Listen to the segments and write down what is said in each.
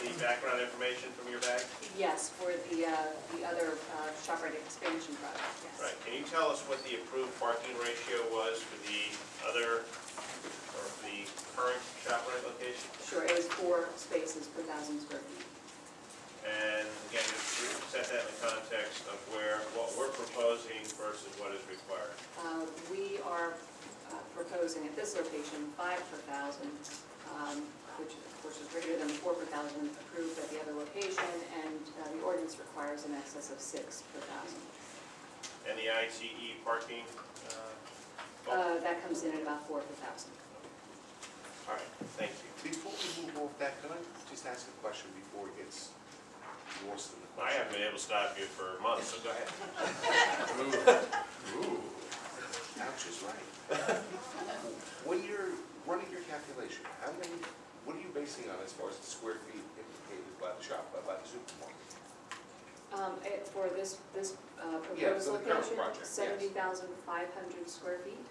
the background information from your bag? Yes, for the other ShopRite expansion project, yes. Right. Can you tell us what the approved parking ratio was for the other, or for the current ShopRite location? Sure, it was 4 spaces per 1,000 square feet. And again, just set that in the context of what we're proposing versus what is required. We are proposing at this location 5 per 1,000, which of course is greater than 4 per 1,000 approved at the other location, and the ordinance requires an excess of 6 per 1,000. And the ICE parking? That comes in at about 4 per 1,000. All right, thank you. Before we move off that, can I just ask a question before it gets lost in the question? I haven't been able to stop you for months, so go ahead. Ooh. Ouch is right. When you're running your calculation, what are you basing on as far as the square feet indicated by the shop, by the supermarket? For this Yeah, proposed for the current location, project, yes. 70,500 square feet.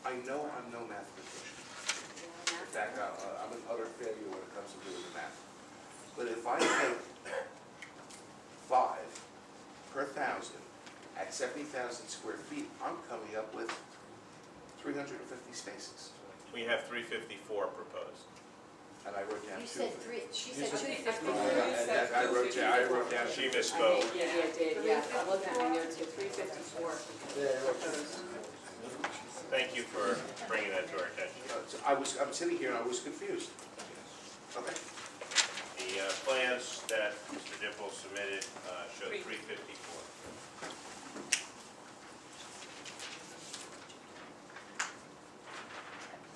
I know I'm no mathematician. In fact, I'm an utter failure when it comes to doing the math. But if I take 5 per 1,000 at 70,000 square feet, I'm coming up with 350 spaces. We have 354 proposed. And I wrote down You 2. said 3, she said 250. I wrote down She 2. misspoke. Yeah, I did, yeah. I'm looking at my notes here, 354 proposed. Thank you for bringing that to our attention. I'm sitting here and I was confused. Okay. The plans that Mr. Dipple submitted show 354.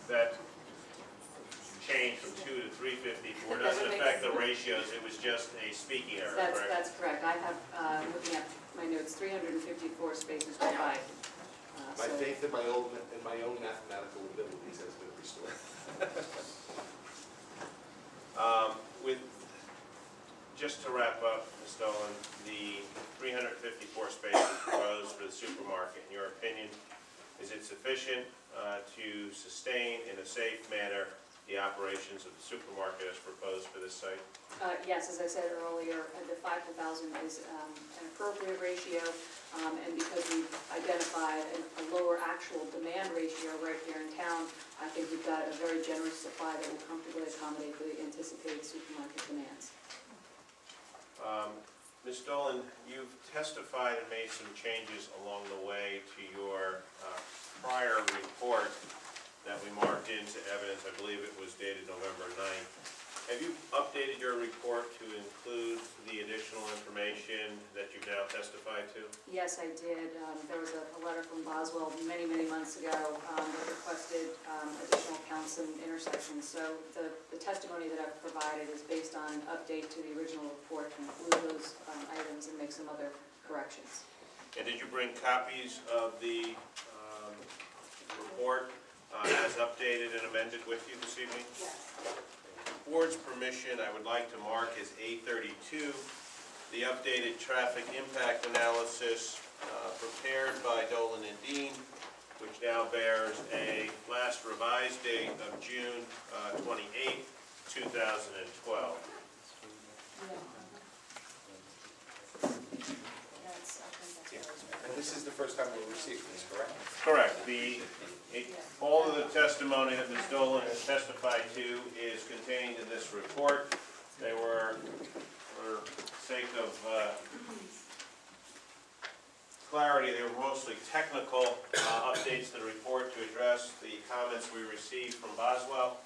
That change from 2 to 354 doesn't affect the ratios, it was just a speaking error, correct? That's correct. I have, looking at my notes, 354 spaces provide. My faith in my own mathematical abilities has been restored. Just to wrap up, Ms. Dolan, the 354 spaces proposed for the supermarket, in your opinion, is it sufficient to sustain in a safe manner the operations of the supermarket as proposed for this site? Yes, as I said earlier, the 5 per 1,000 is an appropriate ratio, and because we've identified a lower actual demand ratio right here in town, I think we've got a very generous supply that will comfortably accommodate the anticipated supermarket demands. Ms. Dolan, you've testified and made some changes along the way to your prior report that we marked into evidence. I believe it was dated November 9th. Have you updated your report to include the additional information that you've now testified to? Yes, I did. There was a letter from Boswell many, many months ago that requested additional counts and intersections. So the testimony that I've provided is based on an update to the original report to include those items and make some other corrections. And did you bring copies of the report as updated and amended with you this evening? Yes. Board's permission, I would like to mark as A32, the updated traffic impact analysis prepared by Dolan and Dean, which now bears a last revised date of June 28, 2012. And this is the first time we're receiving this, correct? Correct. All of the testimony that Ms. Dolan has testified to is contained in this report. They were, for sake of clarity, they were mostly technical updates to the report to address the comments we received from Boswell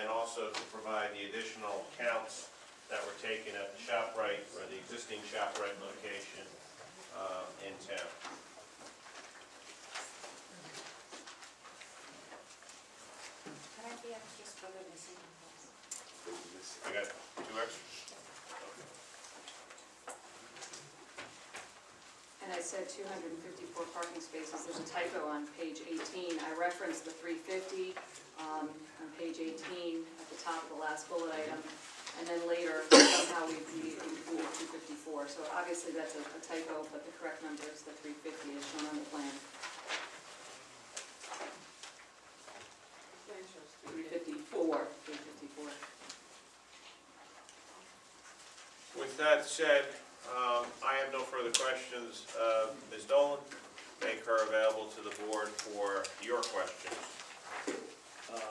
and also to provide the additional counts that were taken at the ShopRite, or the existing ShopRite location in town. Can I be extras for the missing ones? I got 2 extras. And I said 254 parking spaces. There's a typo on page 18. I referenced the 350 on page 18 at the top of the last bullet item. And then later, somehow we included 254. So obviously that's a typo, but the correct number is the 350 as shown on the plan. 354. that said, I have no further questions. Ms. Dolan, make her available to the board for your questions. I'd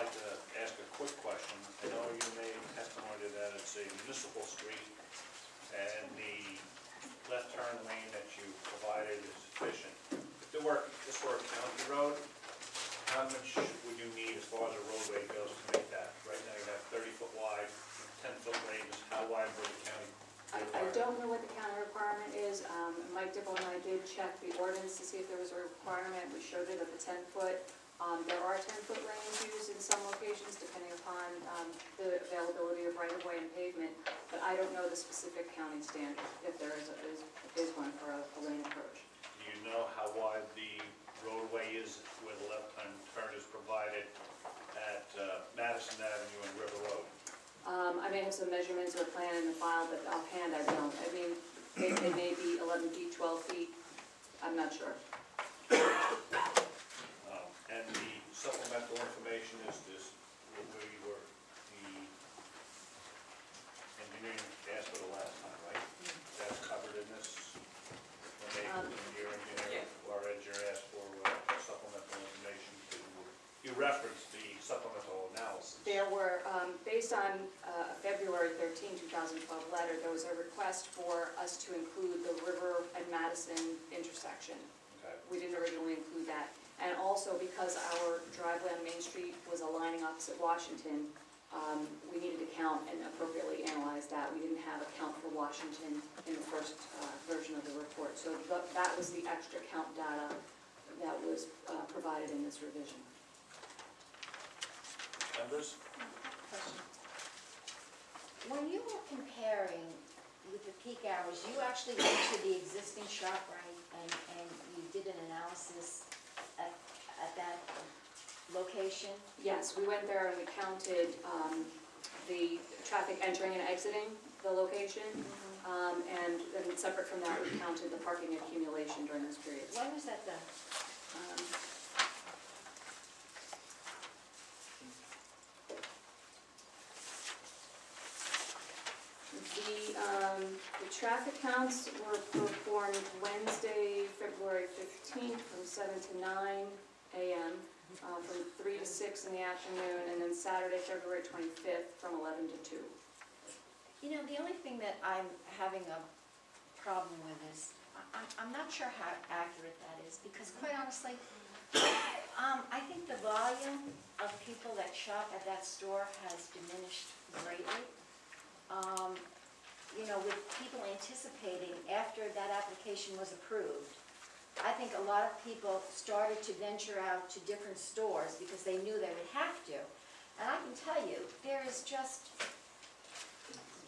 like to ask a quick question. I know you made testimony that it's a municipal street and the left turn lane that you provided is sufficient. If this were a county road, how much would you need as far as a roadway goes to make that? Right now you have 30-foot wide, 10-foot lanes. How wide would the county? I don't know what the county requirement is. Mike Dibble and I did check the ordinance to see if there was a requirement. We showed it at the 10-foot. There are 10-foot lanes used in some locations depending upon the availability of right-of-way and pavement, but I don't know the specific county standard, if there is one for a lane approach. Do you know how wide the roadway is where the left-hand turn is provided at Madison Avenue and River Road? I may have some measurements or a plan in the file, but offhand I don't. I mean, they may be 11 feet, 12 feet. I'm not sure. And the supplemental information is this, where you were, the engineering asked for the last time, right? That's covered in this? When your engineer or engineer asked for supplemental information, you referenced the supplemental analysis. There were, based on a February 13, 2012 letter, there was a request for us to include the River and Madison intersection. Okay. We didn't originally include that. And also because our driveway on Main Street was aligning opposite Washington, we needed to count and appropriately analyze that. We didn't have a count for Washington in the first version of the report. So that was the extra count data that was provided in this revision. Members? Question. When you were comparing with the peak hours, you actually went to the existing shop, right? And you did an analysis at that location? Yes, we went there and we counted the traffic entering and exiting the location. And then separate from that, we counted the parking accumulation during this period. When was that done? The traffic counts were performed Wednesday, February 15th from 7 to 9 a.m., from 3 to 6 in the afternoon, and then Saturday, February 25th from 11 to 2. You know, the only thing that I'm having a problem with is, I'm not sure how accurate that is, because quite honestly, I think the volume of people that shop at that store has diminished greatly. You know, with people anticipating after that application was approved, I think a lot of people started to venture out to different stores because they knew they would have to. And I can tell you, there is just,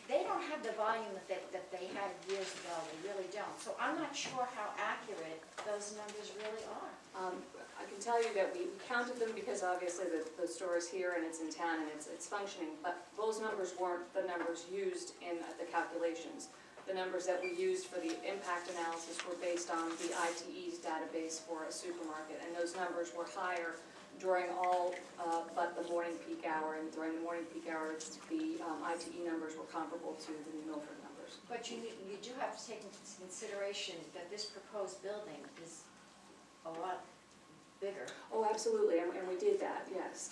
they don't have the volume that they had years ago, they really don't. So I'm not sure how accurate those numbers really are. I can tell you that we counted them because obviously the store is here and it's in town and it's functioning, but those numbers weren't the numbers used in the calculations. The numbers that we used for the impact analysis were based on the ITE's database for a supermarket, and those numbers were higher during all but the morning peak hour, and during the morning peak hour, the ITE numbers were comparable to the Milford numbers. But you do have to take into consideration that this proposed building is a lot bigger. Oh, absolutely, and we did that, yes.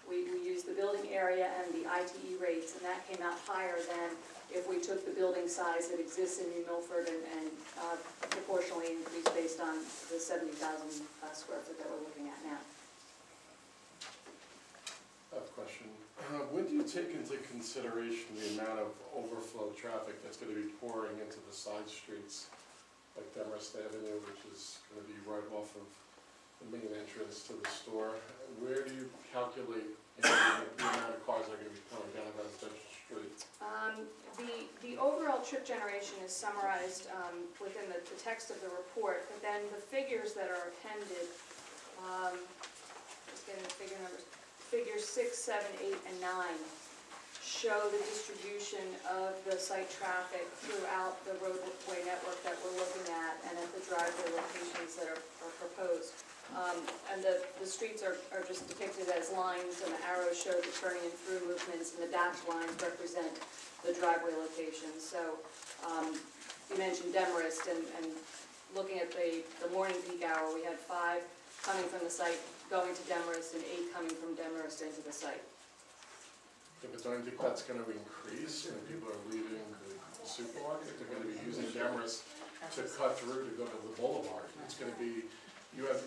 We used the building area and the ITE rates, and that came out higher than if we took the building size that exists in New Milford and proportionally increased based on the 70,000 square foot that we're looking at now. I have a question. When do you take into consideration the amount of overflow traffic that's going to be pouring into the side streets, like Demorest Avenue, which is going to be right off of the main entrance to the store? Where do you calculate the amount of cars that are going to be coming down a residential street? The overall trip generation is summarized within the text of the report, but then the figures that are appended, just getting the figure numbers, figures 6, 7, 8, and 9 show the distribution of the site traffic throughout the roadway network that we're looking at and at the driveway locations that are proposed. And the streets are just depicted as lines, and the arrows show the turning and through movements, and the dashed lines represent the driveway locations. So you mentioned Demarest, and looking at the morning peak hour, we had 5 coming from the site going to Demarest and 8 coming from Demarest into the site. Yeah, but don't you think that's gonna increase when people are leaving the supermarket? They're gonna be using Demarest to cut through to go to the boulevard. It's gonna be, you have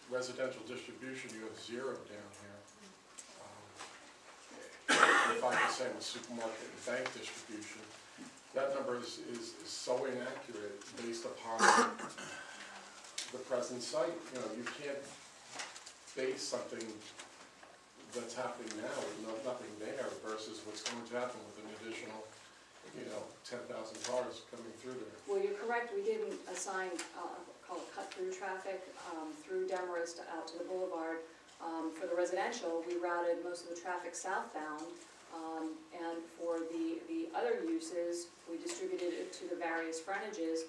residential distribution, you have 0 down here. 5% with supermarket and bank distribution. That number is so inaccurate based upon the present site. You know, you can't base something that's happening now with nothing there versus what's going to happen with an additional, 10,000 cars coming through there. Well, you're correct, we didn't assign, call it cut-through traffic through Demarest out to the boulevard. For the residential, we routed most of the traffic southbound, and for the other uses, we distributed it to the various frontages,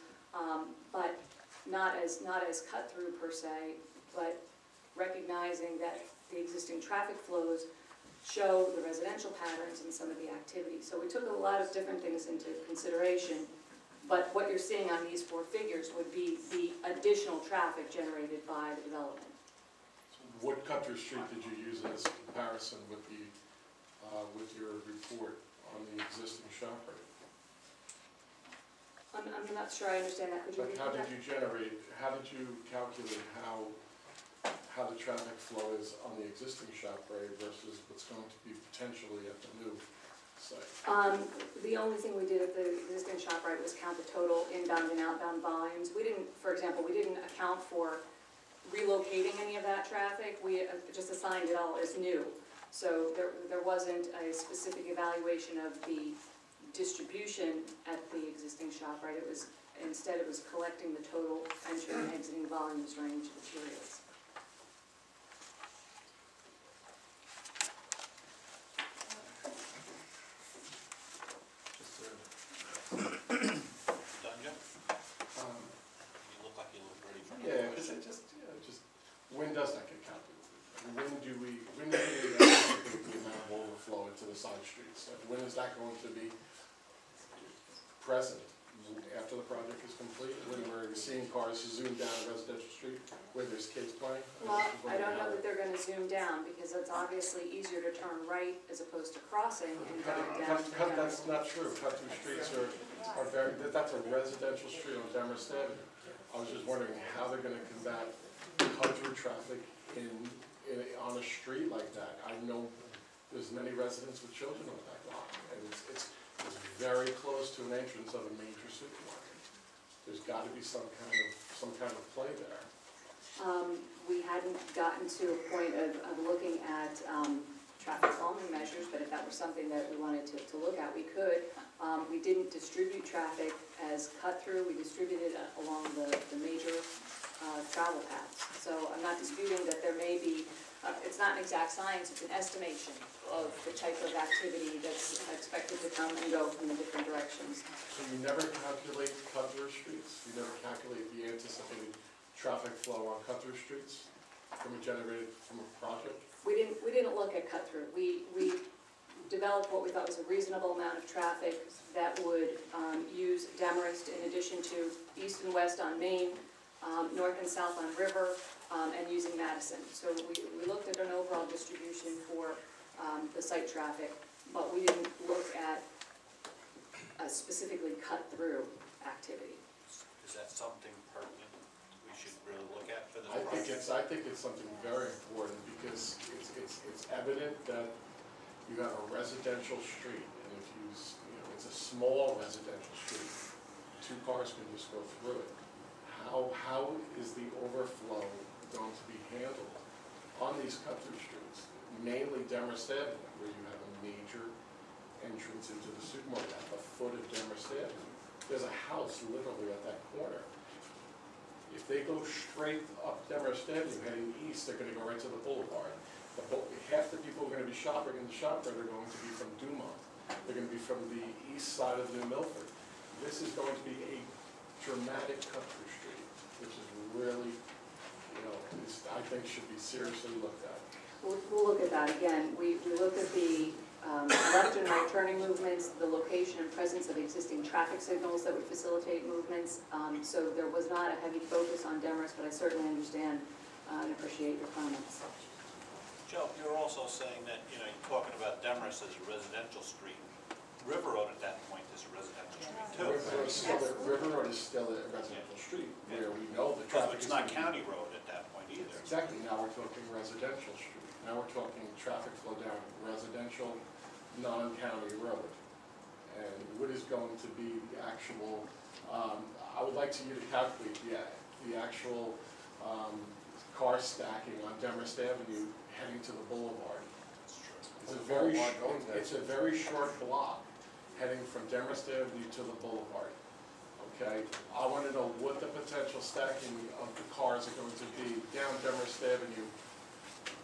but not as cut-through per se, but recognizing that the existing traffic flows show the residential patterns and some of the activity. So we took a lot of different things into consideration, but what you're seeing on these 4 figures would be the additional traffic generated by the development. What cut-through street did you use as a comparison with with your report on the existing shop rate? I'm not sure I understand that. Could you Like, repeat how that? did you calculate how the traffic flow is on the existing shop rate versus what's going to be potentially at the new site? The only thing we did at the existing ShopRite was count the total inbound and outbound volumes. We didn't, for example, we didn't account for relocating any of that traffic. We just assigned it all as new. So there wasn't a specific evaluation of the distribution at the existing ShopRite. Instead it was collecting the total entering and exiting volumes during each of the periods. Done, Jim? You look like you look ready for another Yeah, because question. when does that get calculated? When do we anticipate the amount of overflow into the side streets? When is that going to be present? After the project is complete, when we're seeing cars zoom down a residential street where there's kids playing? Well, I don't know that they're going to zoom down because it's obviously easier to turn right as opposed to crossing and going down. That's not true. Cut-through streets are very, that's a residential street on Demarest Avenue. I was just wondering how they're gonna combat cut-through traffic on a street like that. I know there's many residents with children on that block, and it's very close to an entrance of a major supermarket. There's gotta be some kind of play there. We hadn't gotten to a point of looking at traffic calming measures, but if that were something that we wanted to look at, we could. We didn't distribute traffic as cut-through, we distributed it along the major travel paths. So I'm not disputing that there may be, it's not an exact science, it's an estimation of the type of activity that's expected to come and go from the different directions. So you never calculate cut-through streets? You never calculate the anticipated traffic flow on cut-through streets generated from a project? We didn't look at cut-through. We developed what we thought was a reasonable amount of traffic that would use Demarest in addition to east and west on Main, north and south on River, and using Madison. So we looked at an overall distribution for the site traffic, but we didn't look at a specifically cut-through activity. Is that something pertinent we should really look at for this I project? think it's something very important because it's evident that you have a residential street, and if it's a small residential street, 2 cars can just go through it. How is the overflow going to be handled on these cut-through streets? Mainly Demarest Avenue, where you have a major entrance into the supermarket at the foot of Demarest Avenue. There's a house literally at that corner. If they go straight up Demarest Avenue heading east, they're going to go right to the boulevard. Half the people who are going to be shopping in the ShopRite are going to be from Dumont. They're going to be from the east side of New Milford. This is going to be a dramatic cut-through street, which is really I think should be seriously looked at. We'll look at that again. We looked at the left and right turning movements, the location and presence of existing traffic signals that would facilitate movements. So there was not a heavy focus on Demarest, but I certainly understand and appreciate your comments. Joe, you're also saying that, you're talking about Demarest as a residential street. River Road at that point is a residential street too. River Road is still a residential street, where we know the Because traffic is. it's not gonna be- county road at that point either. Exactly, now we're talking residential street. Now we're talking traffic flow down residential, non-county road. And what is going to be the actual, I would like you to calculate the actual car stacking on Demarest Avenue heading to the boulevard. It's a very short block heading from Demarest Avenue to the boulevard. Okay, I want to know what the potential stacking of the cars are going to be down Demarest Avenue,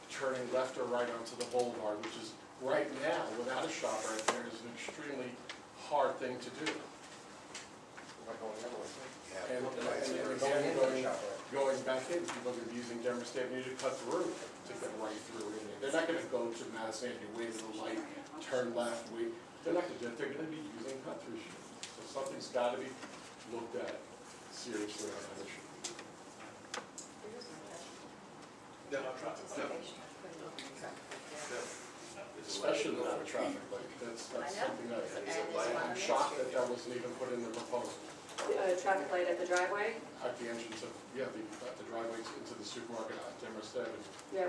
turning left or right onto the boulevard, which is right now, without a shop right there, is an extremely hard thing to do. And again, going back in, people are going to be using Demarest Avenue to cut through, to get right through in there. They're not going to go to Madison Avenue, wait at the light, turn left, wait. They're not going to do it. They're going to be using cut-through streets. So something's got to be looked at seriously on that issue. Especially without a traffic light. That's something that, I'm shocked that that wasn't even put in the proposal. Traffic light at the driveway? At the entrance of, at the driveway into the supermarket at Demarest Avenue. Yeah,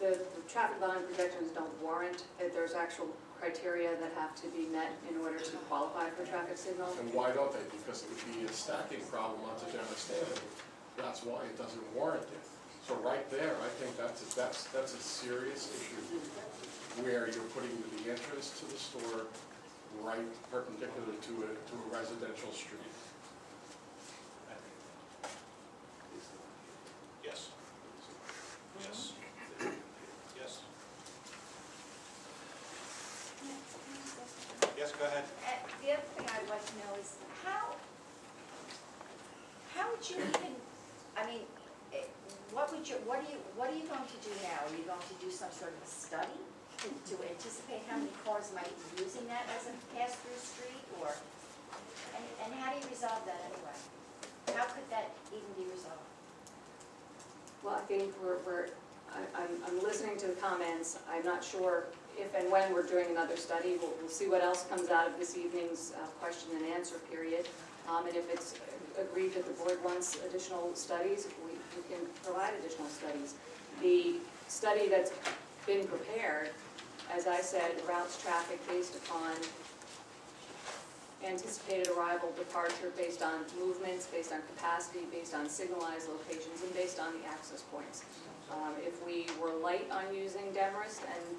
the traffic volume projections don't warrant it. There's actual criteria that have to be met in order to qualify for traffic signal. And why don't they? Because it would be a stacking problem onto Demarest Avenue. That's why it doesn't warrant it. So right there, I think that's a serious issue where you're putting the entrance to the store right perpendicular to a residential street. Yes. Yes. Yes. Yes, go ahead. The other thing I'd like to know is how would you even, what are you going to do now? Are you going to do some sort of a study to anticipate how many cars might be using that as a pass-through street, or, and how do you resolve that anyway? How could that even be resolved? Well, I think I'm listening to the comments. I'm not sure if and when we're doing another study. We'll see what else comes out of this evening's question and answer period. And if it's agreed that the board wants additional studies, we can provide additional studies. The study that's been prepared, as I said, routes traffic based upon anticipated arrival, departure, based on movements, based on capacity, based on signalized locations, and based on the access points. If we were light on using Demarest and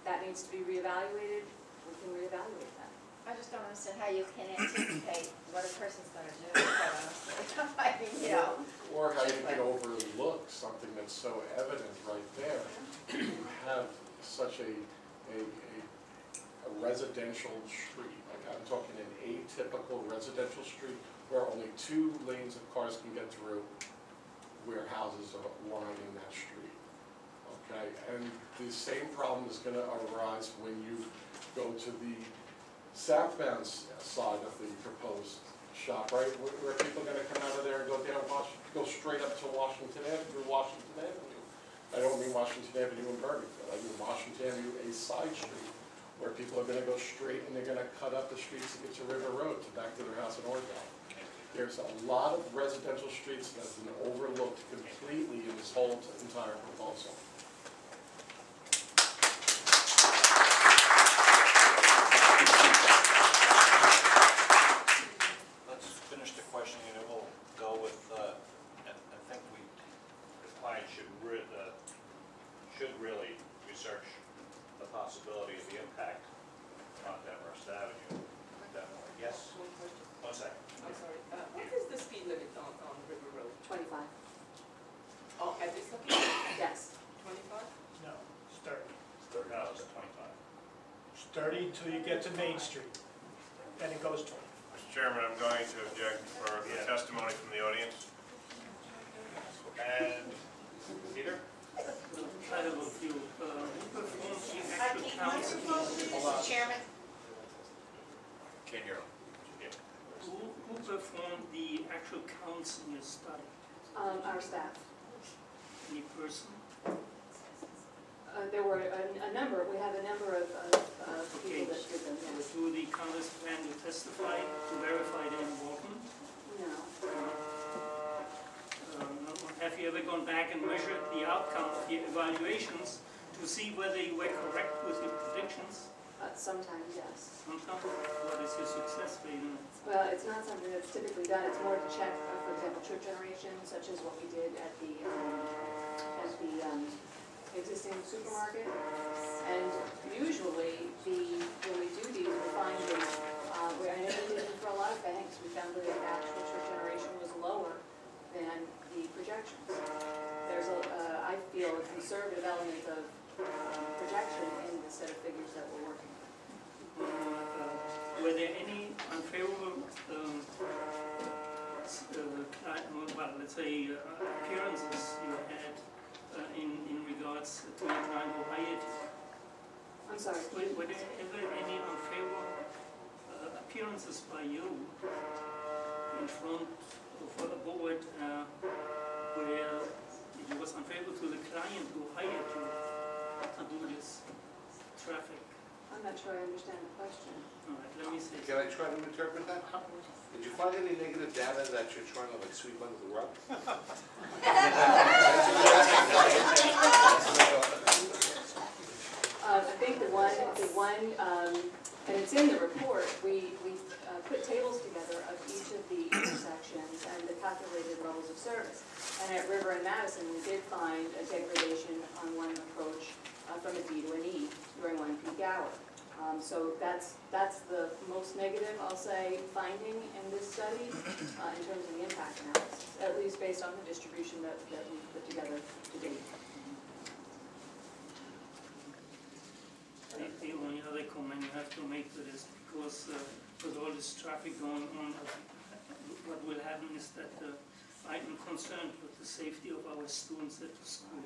that needs to be reevaluated, we can reevaluate that. I just don't understand how you can anticipate what a person's going to do, quite honestly. Or how you can overlook something that's so evident right there. You have such a residential street, like I'm talking an atypical residential street where only 2 lanes of cars can get through, where houses are lining that street. Okay, and the same problem is going to arise when you go to the southbound side of the proposed shop, right? Where people are going to come out of there and go down go straight up to Washington Avenue. I don't mean Washington Avenue in Birmingham. I mean Washington Avenue, a side street, where people are going to go straight and they're going to cut up the streets to get to River Road to back to their house in Orville. There's a lot of residential streets that have been overlooked completely in this whole entire proposal. Let's finish the questioning and then we'll go with, I think the client should really research the possibility of the impact on Demarest Avenue. Definitely. Yes? One question. 1 second. I'm sorry. What is the speed limit on River Road? 25. Oh, at this location? Yes. 25? No, it's 30. No, it's 25. It's 30 until you get to Main Street, then it goes 20. Mr. Chairman, I'm going to object for the testimony from the audience. And Peter? I have a few, who performs the actual counts? Chairman? Can you? Who performed the actual counts in your study? Our staff. Any person? There were a number, we have a number of people that did them, yes. Do the counters plan to testify to verify their involvement? No. Have you ever gone back and measured the outcome of the evaluations to see whether you were correct with your predictions? Sometimes, yes. Sometimes, what is your success rate in it? Well, it's not something that's typically done, it's more to check, for example, trip generation, such as what we did at the existing supermarket. And usually, when we do these, we're finding, I know we did it for a lot of banks, we found that the actual trip generation was lower than the projections. There's I feel, a conservative element of projection in the set of figures that we're working with. Were there any unfavorable, well, let's say, appearances you had in regards to your client who hired you? I'm sorry. Were there ever any unfavorable appearances by you in front of a board where it was unfavorable to the client who hired you to do this traffic? I'm not sure I understand the question. All right, let me see. Can I try to interpret that? Did you find any negative data that you're trying to like sweep under the rug? I think the one, and it's in the report, we put tables together of each of the intersections and the calculated levels of service. And at River and Madison, we did find a degradation on one approach from a D to an E during one peak hour. So that's the most negative, I'll say, finding in this study in terms of the impact analysis, at least based on the distribution that we put together to date. The only other comment you have to make to this, because with all this traffic going on, what will happen is that I'm concerned with the safety of our students at the school.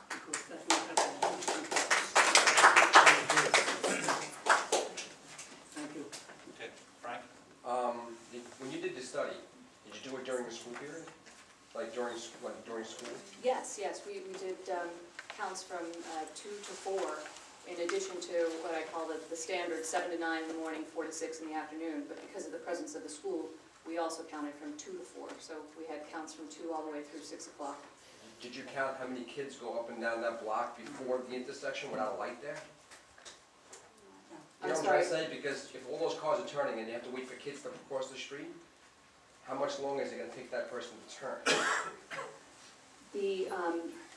Because that will have a huge impact. Thank you. Okay, Frank? When you did the study, did you do it during the school period? Like during school? Yes, we did counts from 2 to 4, in addition to what I call the standard 7 to 9 in the morning, 4 to 6 in the afternoon. But because of the presence of the school, we also counted from 2 to 4. So we had counts from 2 all the way through 6 o'clock. Did you count how many kids go up and down that block before the intersection without a light there? You know what I'm trying to say? Because if all those cars are turning and you have to wait for kids to cross the street, how much longer is it going to take that person to turn?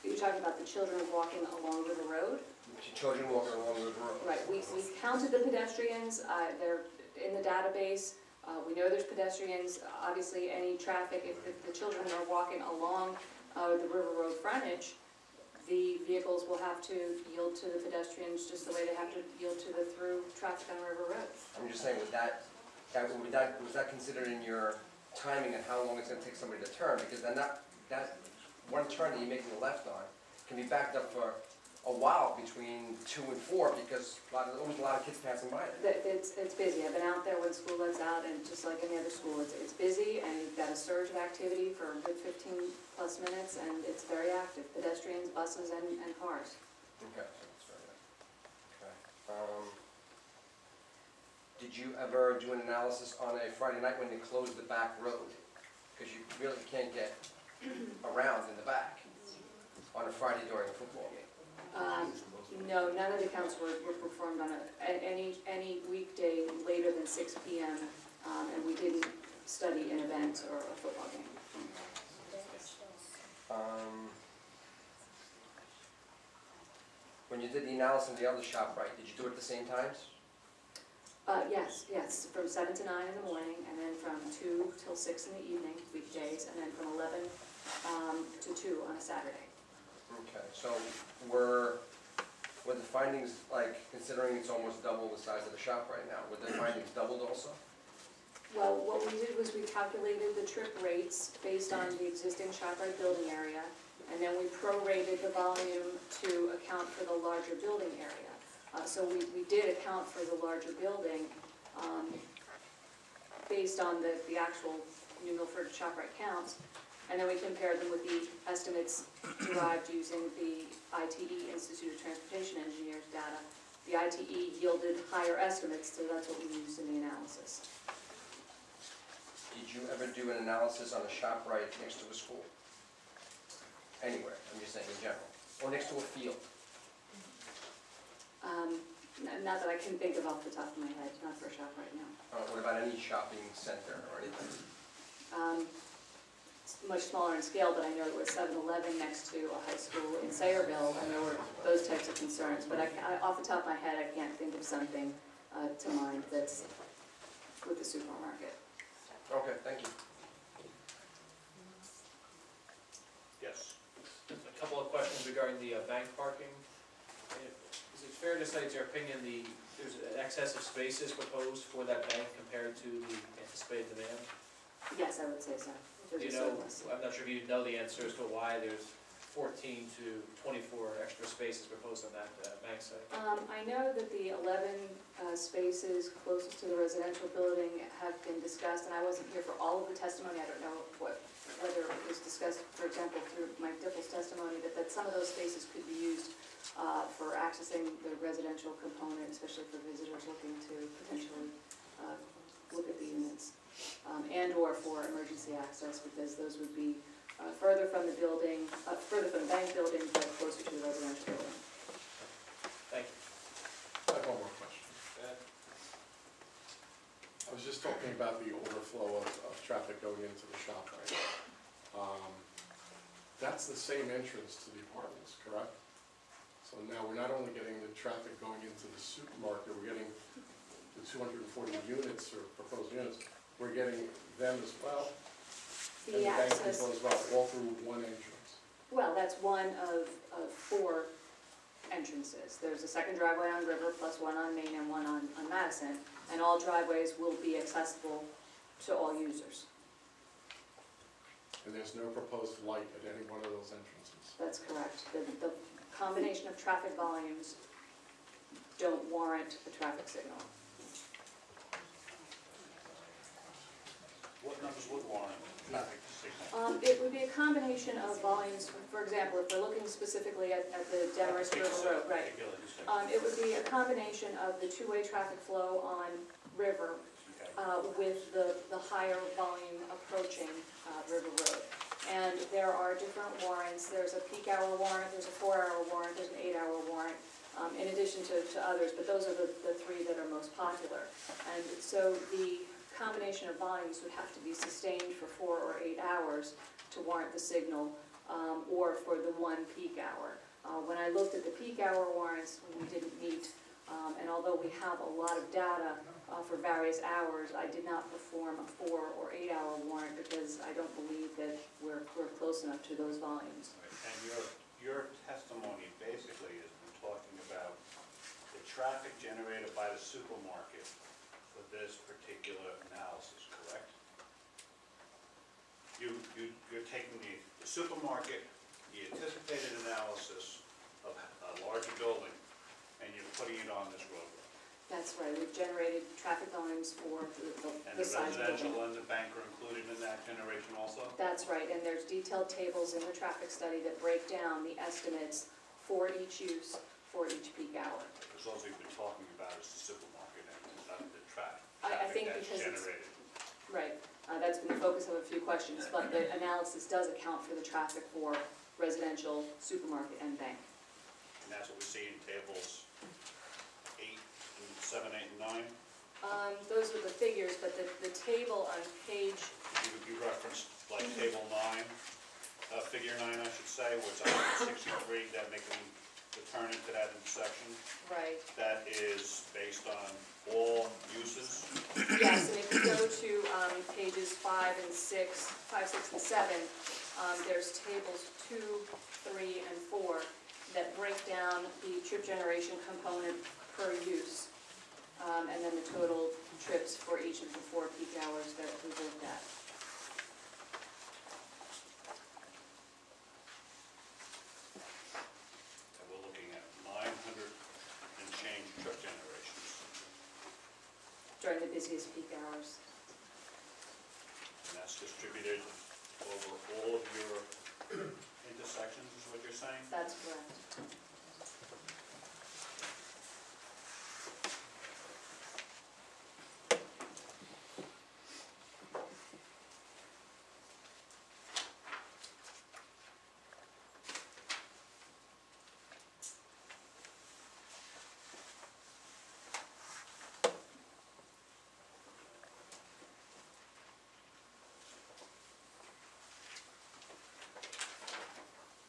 You're talking about the children walking along River Road? Children walking along the road. Right, we counted the pedestrians, they're in the database, we know there's pedestrians, obviously any traffic, if the children are walking along the River Road frontage, the vehicles will have to yield to the pedestrians just the way they have to yield to the through traffic on River Road. I'm just saying, was that considered in your timing and how long it's going to take somebody to turn? Because then that one turn that you're making a left on can be backed up for a while between 2 and 4 because always a lot of kids passing by there. It's busy. I've been out there when school lets out, and just like any other school, it's busy, and you've got a surge of activity for a good 15 plus minutes, and it's very active. Pedestrians, buses, and cars. Okay, that's very good. Okay. Did you ever do an analysis on a Friday night when they closed the back road? Because you really can't get around in the back on a Friday during a football game. No, none of the counts were performed on any weekday later than 6 p.m., and we didn't study an event or a football game. When you did the analysis of the other shop, right, did you do it at the same times? Yes, from 7 to 9 in the morning, and then from 2 till 6 in the evening, weekdays, and then from 11 to 2 on a Saturday. Okay, so were the findings, like, considering it's almost double the size of the shop right now, were the findings doubled also? Well, what we did was we calculated the trip rates based on the existing ShopRite building area, and then we prorated the volume to account for the larger building area. So we did account for the larger building based on the actual New Milford ShopRite counts, and then we compared them with the estimates derived using the ITE, Institute of Transportation Engineers data. The ITE yielded higher estimates, so that's what we used in the analysis. Did you ever do an analysis on a ShopRite next to a school? Anywhere, I'm just saying in general, or next to a field? Not that I can think of off the top of my head, not for ShopRite now. What about any shopping center or anything? It's much smaller in scale, but I know there was 7-Eleven next to a high school in Sayreville, and there were those types of concerns. But off the top of my head, I can't think of something to mind that's with the supermarket. Okay, thank you. Yes. A couple of questions regarding the bank parking. Is it fair to say, it's your opinion, there's an excess of spaces proposed for that bank compared to the anticipated demand? Yes, I would say so. Do you know, I'm not sure if you know the answer as to why there's 14 to 24 extra spaces proposed on that bank site. I know that the 11 spaces closest to the residential building have been discussed, and I wasn't here for all of the testimony. I don't know whether it was discussed, for example, through Mike Dipple's testimony, that some of those spaces could be used for accessing the residential component, especially for visitors looking to potentially look at the units, and/or for emergency access, because those would be further from the building, further from the bank building, but closer to the residential building. Thank you. I have one more question. I was just talking about the overflow of traffic going into the shop, right? That's the same entrance to the apartments, correct? So now we're not only getting the traffic going into the supermarket, we're getting the 240 units or proposed units, we're getting them as well. And the bank access, people as well, all through one entrance. well, that's one of 4 entrances. There's a second driveway on River, plus one on Main and one on Madison, and all driveways will be accessible to all users. And there's no proposed light at any one of those entrances. That's correct. The combination of traffic volumes don't warrant a traffic signal. What numbers would warrant traffic signal? It would be a combination of volumes. For example, if we're looking specifically at the Demarest River Road, right? It would be a combination of the two-way traffic flow on River with the higher volume approaching River Road. And there are different warrants. There's a peak hour warrant, there's a 4-hour warrant, there's an 8-hour warrant, in addition to others, but those are the 3 that are most popular. And so the combination of volumes would have to be sustained for 4 or 8 hours to warrant the signal, or for the 1 peak hour. When I looked at the peak hour warrants, we didn't meet, and although we have a lot of data for various hours, I did not perform a 4 or 8 hour warrant because I don't believe that we're close enough to those volumes. And your testimony basically has been talking about the traffic generated by the supermarket for this particular analysis, correct? You're taking the supermarket, the anticipated analysis of a larger building, and you're putting it on this roadway. That's right, we've generated traffic volumes for And the the size of the residential building. and the bank are included in that generation also? That's right, and there's detailed tables in the traffic study that break down the estimates for each use, for each peak hour. Because all we've been talking about is the supermarket and not the traffic. I think Traffic because that's it's- generated. Right, that's been the focus of a few questions, but the analysis does account for the traffic for residential, supermarket, and bank. And that's what we see in tables 7, 8, and 9. Those are the figures, but the table on page, You referenced like table 9, figure 9, I should say, where it's 163, that making the turn into that intersection. right, That is based on all uses. yes, and if you go to pages 5 and 6, 5, 6, and 7, there's tables 2, 3, and 4 that break down the trip generation component per use. and then the total trips for each of the 4 peak hours that we've looked at. And we're looking at 900 and change trip generations. During the busiest peak hours. And that's distributed over all of your intersections, is what you're saying? That's correct.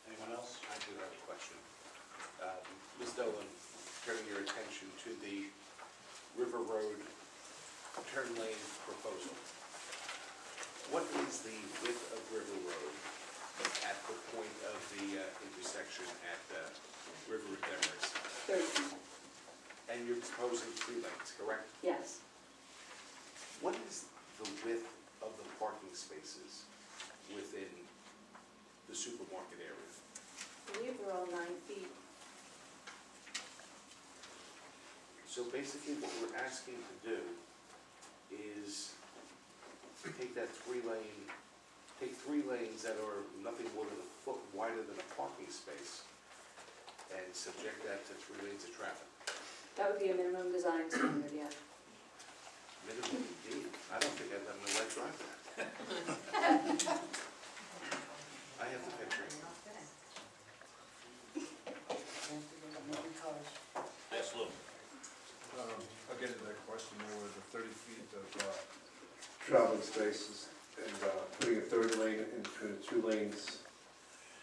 Anyone else? I do have a question. Ms. Dolan, turning your attention to the River Road turn lane proposal. What is the width of River Road at the point of the intersection at River Demers? 30 feet, And you're proposing 3 lanes, correct? yes. What is the width of the parking spaces within the supermarket area? I believe they're all 9 feet. So basically what we're asking to do is take that 3 lanes that are nothing more than a foot wider than a parking space and subject that to 3 lanes of traffic. That would be a minimum design standard, yeah. Minimum indeed. I don't think I'd have my wife drive that. I have the picture. Yes, Lou. Again, to that question, there were the 30 feet of traveling spaces and putting a 3rd lane in between the 2 lanes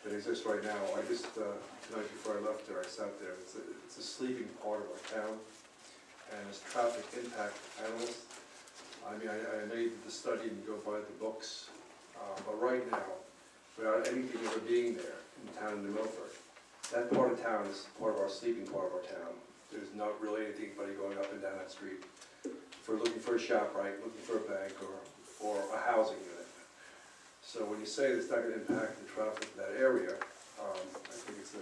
that exist right now. I just, tonight before I left there, I sat there. It's a sleeping part of our town, and as traffic impact analyst, I mean, I know you did the study and you go by the books, but right now, without anything ever being there in the town of New Milford, that part of town is part of our sleeping part of our town. There's not really anybody going up and down that street. If we're looking for a ShopRite, looking for a bank, or a housing unit. So when you say it's not going to impact the traffic in that area, I think it's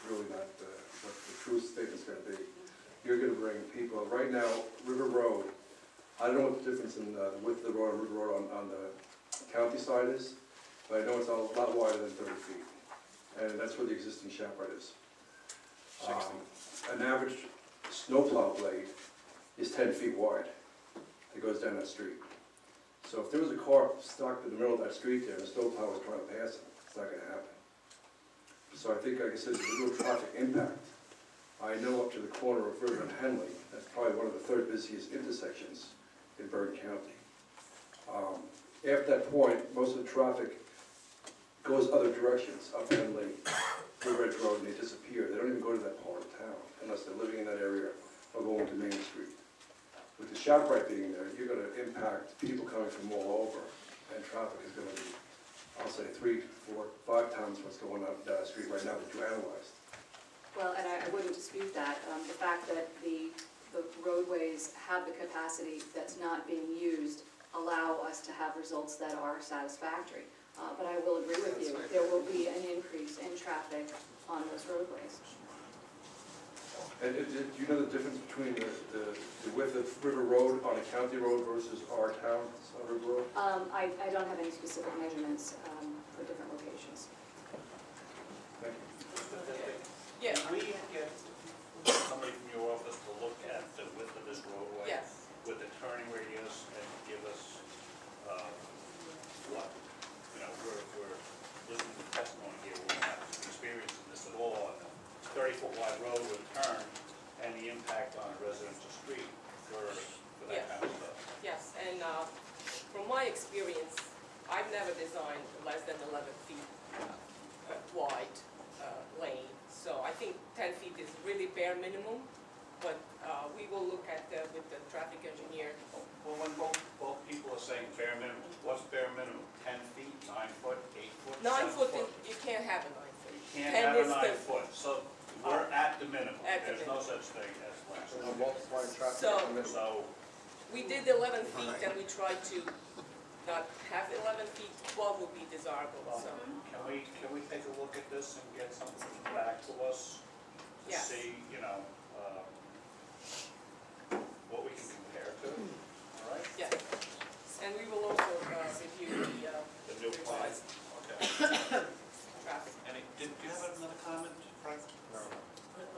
really not what the true statement's going to be. You're going to bring people, right now, River Road, I don't know what the difference in the width of the road on River Road on the county side is, but I know it's a lot wider than 30 feet. And that's where the existing ShopRite is. 60. An average snowplow blade is 10 feet wide that goes down that street. So if there was a car stuck in the middle of that street there and the snowplow was trying to pass it, it's not going to happen. So I think, like I said, there's a real traffic impact. I know up to the corner of River and Henley, that's probably one of the 3rd busiest intersections in Bergen County. After that point, most of the traffic goes other directions, up Henley, to Ridge Road, and they disappear. They don't even go to that part of town unless they're living in that area or going to Main Street. With the ShopRite being there, you're going to impact people coming from all over, and traffic is going to be, I'll say, 3, 4, 5 times what's going on down the street right now that you analyzed. Well, and I wouldn't dispute that. The fact that the roadways have the capacity that's not being used allow us to have results that are satisfactory. But I will agree with you, there will be an increase in traffic on those roadways. And do you know the difference between the width of River Road on a county road versus our town, River Road? I don't have any specific measurements for different locations. Thank you. Yeah, Can we get somebody from your office to look at the width of this roadway? yes. With the turning radius and give us, what, you know, we're listening to testimony here, we're not experiencing this at all. And a 30-foot wide road with turn and the impact on a residential street for that Yes. kind of stuff. Yes, and from my experience, I've never designed less than 11 feet wide lane. So I think 10 feet is really bare minimum, but we will look at with the traffic engineer. Well, when both people are saying bare minimum, what's bare minimum? 10 feet, 9 foot, 8 foot, 9 7 foot, foot? you can't have a 9 foot. You can't 10 have a is 9 the- foot, so we're at the minimum. At the There's no such thing as less. multiplying traffic So- in the middle. So, We did 11 feet and we tried to not have 11 feet, 12 would be desirable, well, so. can we take a look at this and get something back to us? To Yes. see, you know, what we can compare to, all right? Yeah, and we will also review The new plan, revised okay. traffic. Did you have another comment, Frank? No.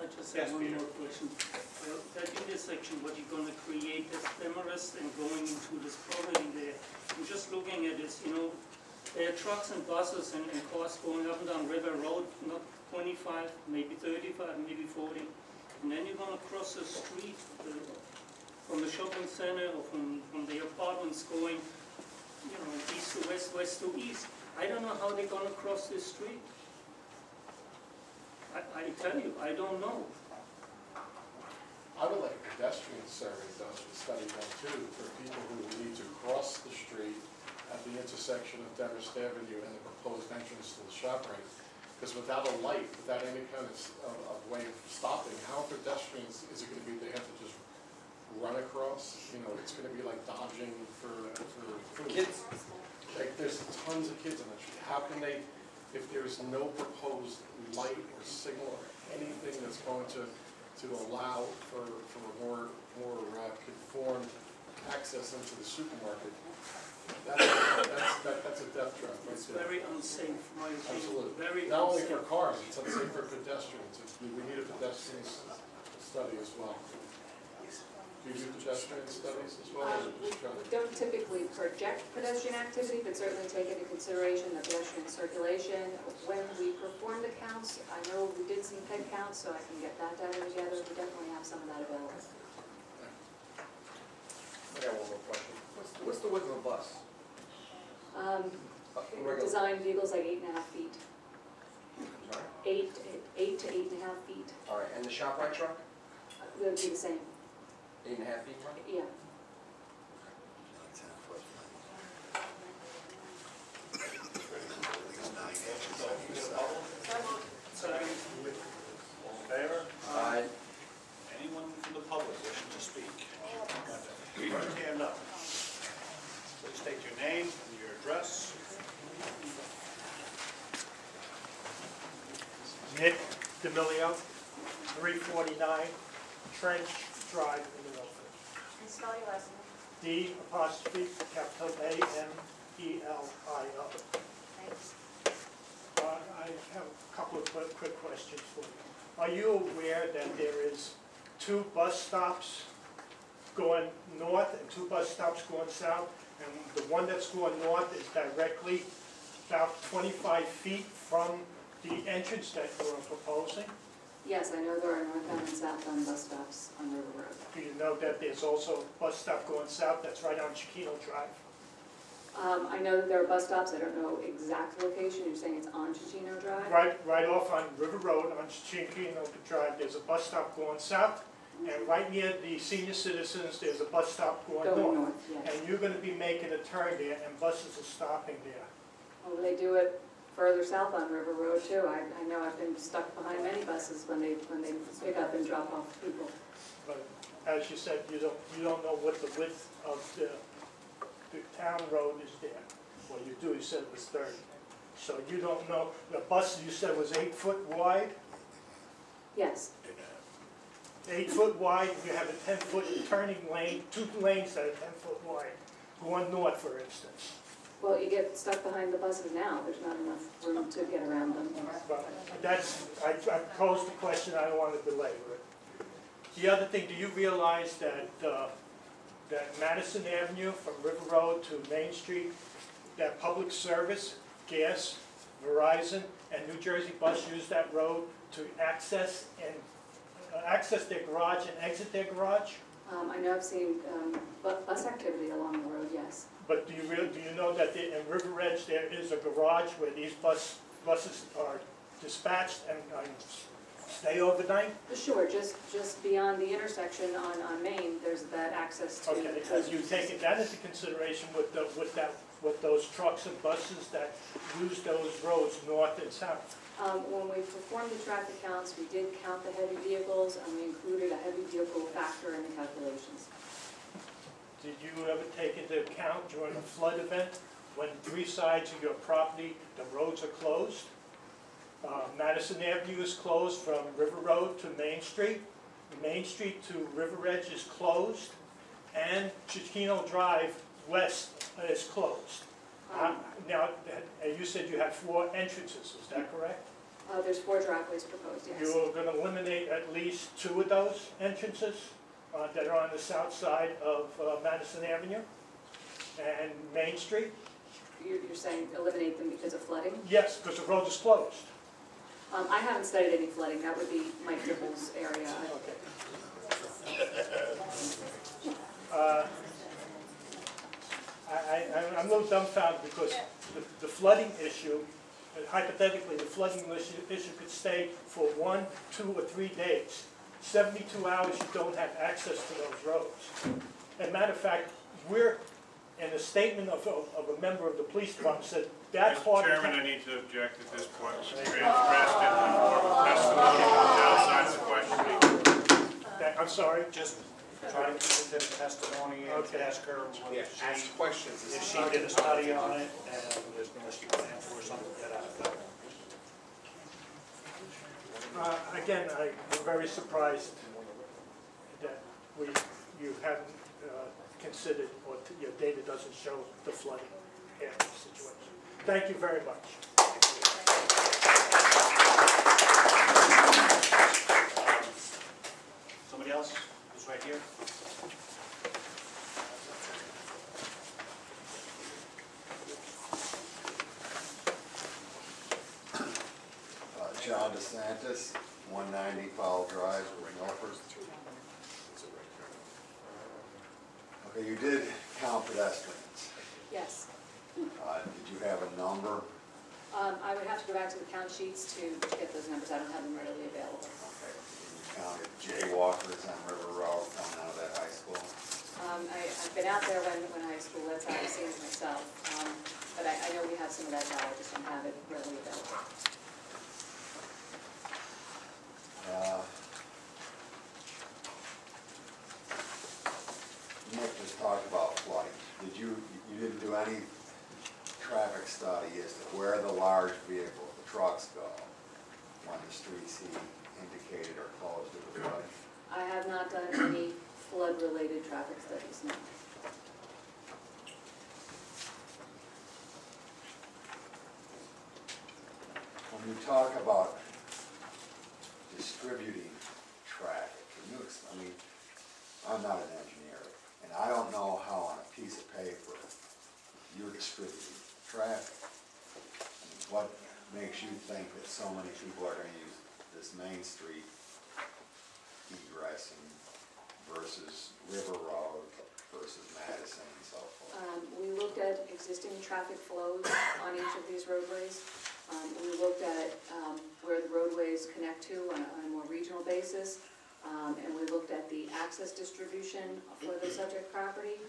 I just Yes, have one Peter. more question. That intersection, what you're gonna create, this Demarest and going into this property there, I'm just looking at this, you know, there are trucks and buses and cars going up and down River Road, not 25, maybe 35, maybe 40. And then you're gonna cross the street from the shopping center or from the apartments going, you know, east to west, west to east. I don't know how they're gonna cross this street. I tell you, I don't know. I would like a pedestrian survey done, study done too, for people who need to cross the street at the intersection of Demarest Avenue and the proposed entrance to the ShopRite. Because without a light, without any kind of way of stopping, how pedestrians is it gonna be, they have to just run across? You know, it's gonna be like dodging for food. Kids, Like, there's tons of kids on the street. How can they, if there's no proposed light or signal or anything that's going to allow for more conformed access into the supermarket, that's a death trap right It's there. very unsafe, my opinion. Absolutely. Very Not only unsafe. for cars, it's unsafe for pedestrians. We need a pedestrian study as well. Do you do pedestrian studies as well? or We just traffic? don't typically project pedestrian activity, but certainly take into consideration the pedestrian circulation. When we perform the counts, I know we did some ped counts, so I can get that data together. We definitely have some of that available. I got one more question. What's the width of a bus? Regular- Design vehicles like 8.5 feet, Sorry? 8 to 8.5 feet. All right, and the ShopRite truck, It would be the same, 8.5 feet? yeah. Second. All in favor? Aye. Anyone from the public wishing to speak? Raise your hand up. Please state your name and your address. Nick D'Amelio, 349 Trench Drive in Milford. And spell your last name. D'(A)M-E-L-I-O. Thanks. I have a couple of quick questions for you. Are you aware that there is 2 bus stops going north and 2 bus stops going south? And the one that's going north is directly about 25 feet from the entrance that you're proposing? Yes, I know there are northbound and southbound bus stops on River Road. Do you know that there's also a bus stop going south that's right on Chiquino Drive? I know that there are bus stops, I don't know exact location, you're saying it's on Chichino Drive? Right off on River Road on Chiquino Drive, there's a bus stop going south, and right near the senior citizens, there's a bus stop going Going north. north, yes. And you're gonna be making a turn there, and buses are stopping there. Well, they do it further south on River Road too. I know I've been stuck behind many buses when they pick up and drop off people. But as you said, you don't know what the width of the town road is there. Well, you do, you said it was 30. So you don't know, the bus you said was 8 foot wide? Yes, 8 foot wide, you have a 10-foot turning lane, 2 lanes that are 10 foot wide, going north, for instance. well, you get stuck behind the buses now, there's not enough room to get around them. But I posed the question, I don't want to belabor it. The other thing, do you realize that that Madison Avenue from River Road to Main Street, that public service, gas, Verizon, and New Jersey Bus use that road to access their garage and exit their garage? I know I've seen bus activity along the road, yes. But do you know that in River Edge there is a garage where these buses are dispatched and stay overnight? Sure, just beyond the intersection on Main, there's that access to. Okay, have you taken that into consideration with that with those trucks and buses that use those roads north and south? When we performed the traffic counts, we did count the heavy vehicles, and we included a heavy vehicle factor in the calculations. Did you ever take into account during a flood event, when 3 sides of your property, the roads are closed? Madison Avenue is closed from River Road to Main Street. Main Street to River Edge is closed, and Chiquino Drive West is closed. Now, you said you had 4 entrances, is that correct? There's 4 driveways proposed, yes. You're going to eliminate at least 2 of those entrances that are on the south side of Madison Avenue and Main Street? You're saying eliminate them because of flooding? Yes, because the road is closed. I haven't studied any flooding, that would be Mike Dibble's area. I'm a little dumbfounded because the flooding issue, hypothetically, the flooding issue could stay for 1, 2, or 3 days. 72 hours you don't have access to those roads. As a matter of fact, in a statement of a member of the police department said, that's part of the... Mr. Chairman, I need to object at this point. It's transgressed in the form of testimony outside of the question. I'm sorry? Just try to keep it to the testimony and ask her Yeah, ask questions. if she did a study on it and there's no plan for something to get out of that. Again, I'm very surprised that you haven't considered, or your data doesn't show the flooding situation. Thank you very much. Somebody else who's right here? John DeSantis, 190 Powell Drive, Milford. Okay, you did count pedestrians. Yes. Did you have a number? I would have to go back to the count sheets to get those numbers. I don't have them readily available. Okay. You counted jaywalkers on River Road coming out of that high school? I've been out there when high school, that's how I've seen it myself. But I know we have some of that data, I just don't have it readily available. Nick just talked about flooding. You didn't do any traffic study as to where the large vehicles, the trucks go, when the streets he indicated are closed due to flooding? I have not done any flood-related traffic studies, no. When you talk about distributing traffic, I'm not an engineer, and I don't know how on a piece of paper you're distributing traffic. What makes you think that so many people are going to use this Main Street egressing versus River Road versus Madison and so forth? We looked at existing traffic flows on each of these roadways. We looked at where the roadways connect to on a more regional basis. And we looked at the access distribution for the subject property.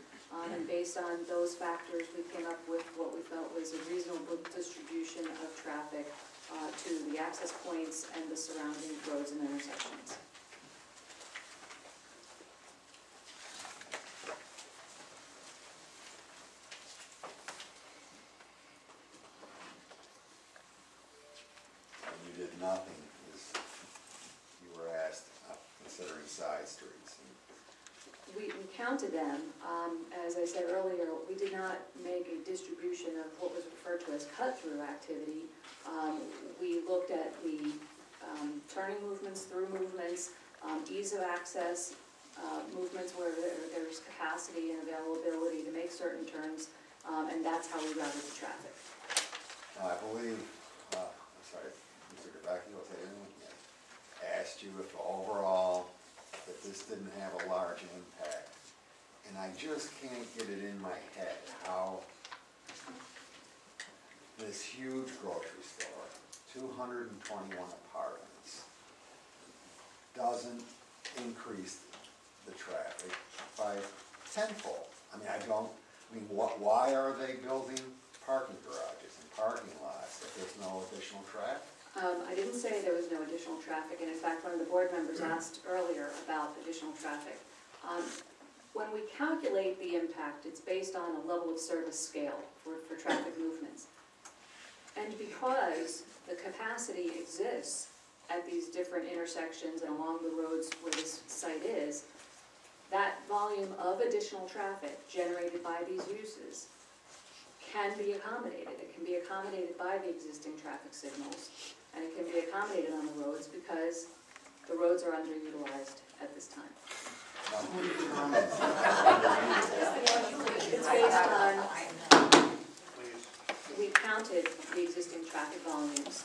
And based on those factors, we came up with what we felt was a reasonable distribution of traffic to the access points and the surrounding roads and intersections. And you did nothing, as you were asked, considering side streets. We counted them. As I said earlier, we did not make a distribution of what was referred to as cut-through activity. We looked at the turning movements, through movements, ease of access, movements where there's capacity and availability to make certain turns, and that's how we routed the traffic. I believe, I'm sorry, Mr. Gabecki, will say anything? Asked you if overall that this didn't have a large impact. And I just can't get it in my head how this huge grocery store, 221 apartments, doesn't increase the traffic by tenfold. I mean, I mean, why are they building parking garages and parking lots if there's no additional traffic? I didn't say there was no additional traffic, and in fact, one of the board members asked earlier about additional traffic. When we calculate the impact, it's based on a level of service scale for traffic movements. And because the capacity exists at these different intersections and along the roads where this site is, that volume of additional traffic generated by these uses can be accommodated. It can be accommodated by the existing traffic signals, and it can be accommodated on the roads because the roads are underutilized at this time. Now, who determines It's based on, we counted the existing traffic volumes,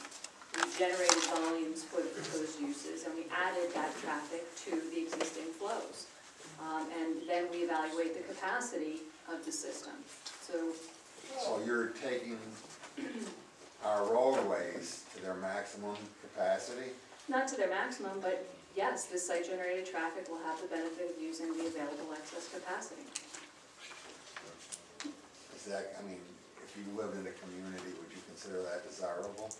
we generated volumes for the proposed uses, and we added that traffic to the existing flows. And then we evaluate the capacity of the system. So you're taking our roadways to their maximum capacity? Not to their maximum, but yes, this site-generated traffic will have the benefit of using the available excess capacity. Is that, I mean, if you lived in a community, would you consider that desirable?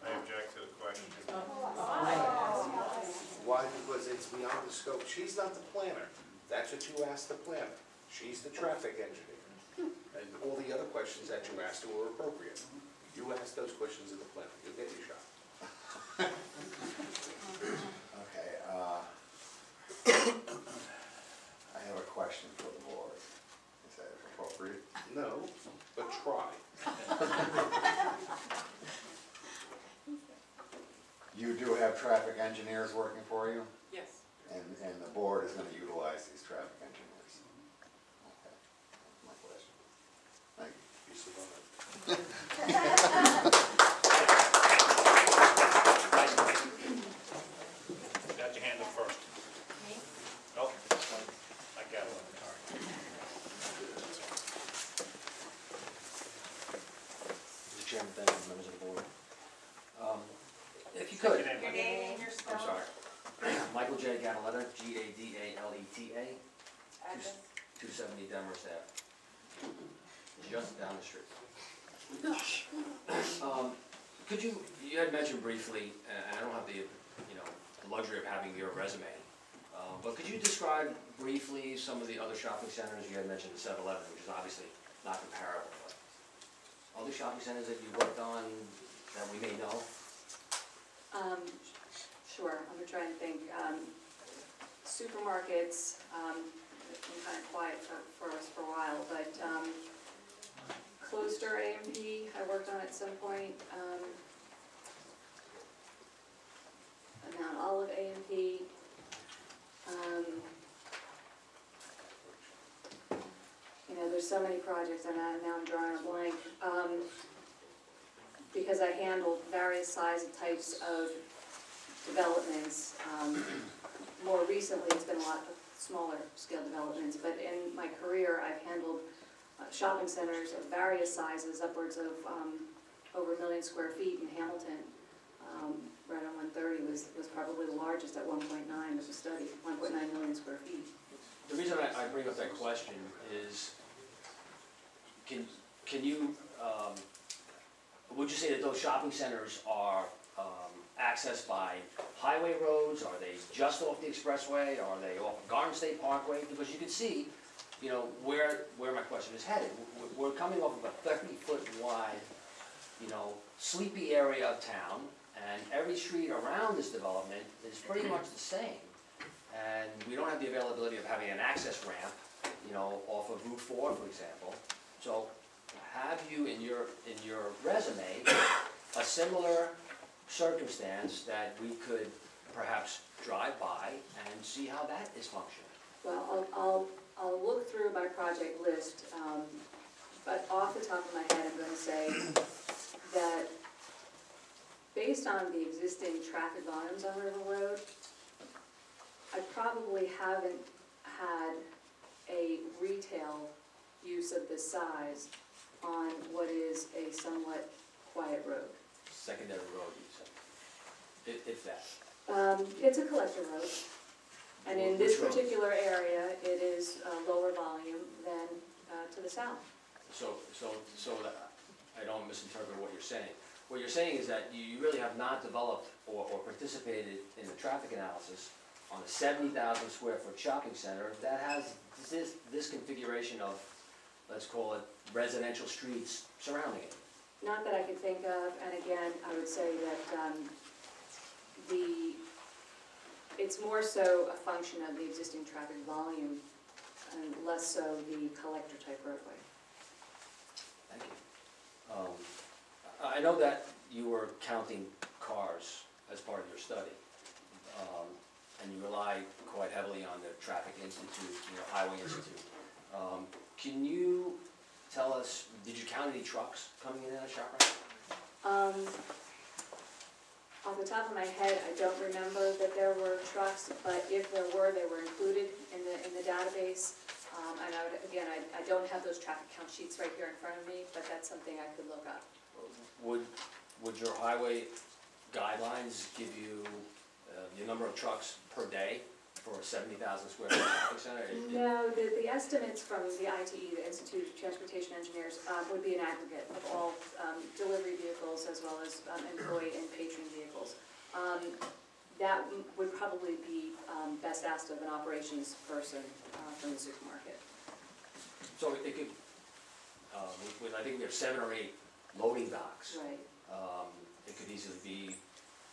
I object to the question. Why? Because it's beyond the scope. She's not the planner. That's what you asked the planner. She's the traffic engineer. And all the other questions that you asked her were appropriate. You asked those questions of the planner. You'll get your shot. Okay, I have a question for the board. Is that appropriate? No, but try. You do have traffic engineers working for you? Yes. And the board is gonna utilize these traffic engineers? Okay, that's my question. Thank you. You survived. Got your hand up first. Me? Nope. I got one. All right. Mr. Chairman, thank you, members of the board. If you could. Your name, your I'm sorry. Michael J. Gadaletta, Gadaleta, 270 Demorest Ave. Just down the street. Could you had mentioned briefly, and I don't have the, the luxury of having your resume, but could you describe briefly some of the other shopping centers? You had mentioned the 7-Eleven, which is obviously not comparable, but other shopping centers that you worked on that we may know? Sure, I'm gonna try and think. Supermarkets, been kind of quiet for us for a while, but Closter A&P I worked on at some point. Mount Olive A&P. There's so many projects, and now I'm drawing a blank. Because I handled various size and types of developments. More recently, it's been a lot of smaller scale developments, but in my career, I've handled shopping centers of various sizes, upwards of over 1 million square feet in Hamilton. Right on 130 was probably the largest at 1.9 of the study, 1.9 million square feet. The reason I bring up that question is, can you, would you say that those shopping centers are accessed by highway roads? Are they just off the expressway? Are they off Garden State Parkway? Because you can see, where my question is headed. We're coming off of a 30-foot wide, sleepy area of town, and every street around this development is pretty much the same. And we don't have the availability of having an access ramp, off of Route 4, for example. So have you in your resume a similar circumstance that we could perhaps drive by and see how that is functioning? Well, I'll look through my project list, but off the top of my head, I'm going to say that based on the existing traffic volumes on River Road, I probably haven't had a retail use of this size on what is a somewhat quiet road. Secondary road, you said, if that. It's a collector road, and in this Which road? particular area, it is lower volume than to the south. So that I don't misinterpret what you're saying. What you're saying is that you really have not developed or participated in the traffic analysis on a 70,000 square foot shopping center that has this configuration of, let's call it, residential streets surrounding it. Not that I could think of, and again, I would say that it's more so a function of the existing traffic volume and less so the collector type roadway. Thank you. I know that you were counting cars as part of your study, and you rely quite heavily on the Traffic Institute, Highway Institute. Can you tell us, did you count any trucks coming in at ShopRite? Off the top of my head, I don't remember that there were trucks, but if there were, they were included in the database. And I don't have those traffic count sheets right here in front of me, but that's something I could look up. Would your highway guidelines give you the number of trucks per day for a 70,000 square foot shopping center? No, the estimates from the ITE, the Institute of Transportation Engineers, would be an aggregate of all delivery vehicles as well as employee and patron vehicles. That would probably be best asked of an operations person from the supermarket. So it could, I think we have 7 or 8 loading docks. Right. It could easily be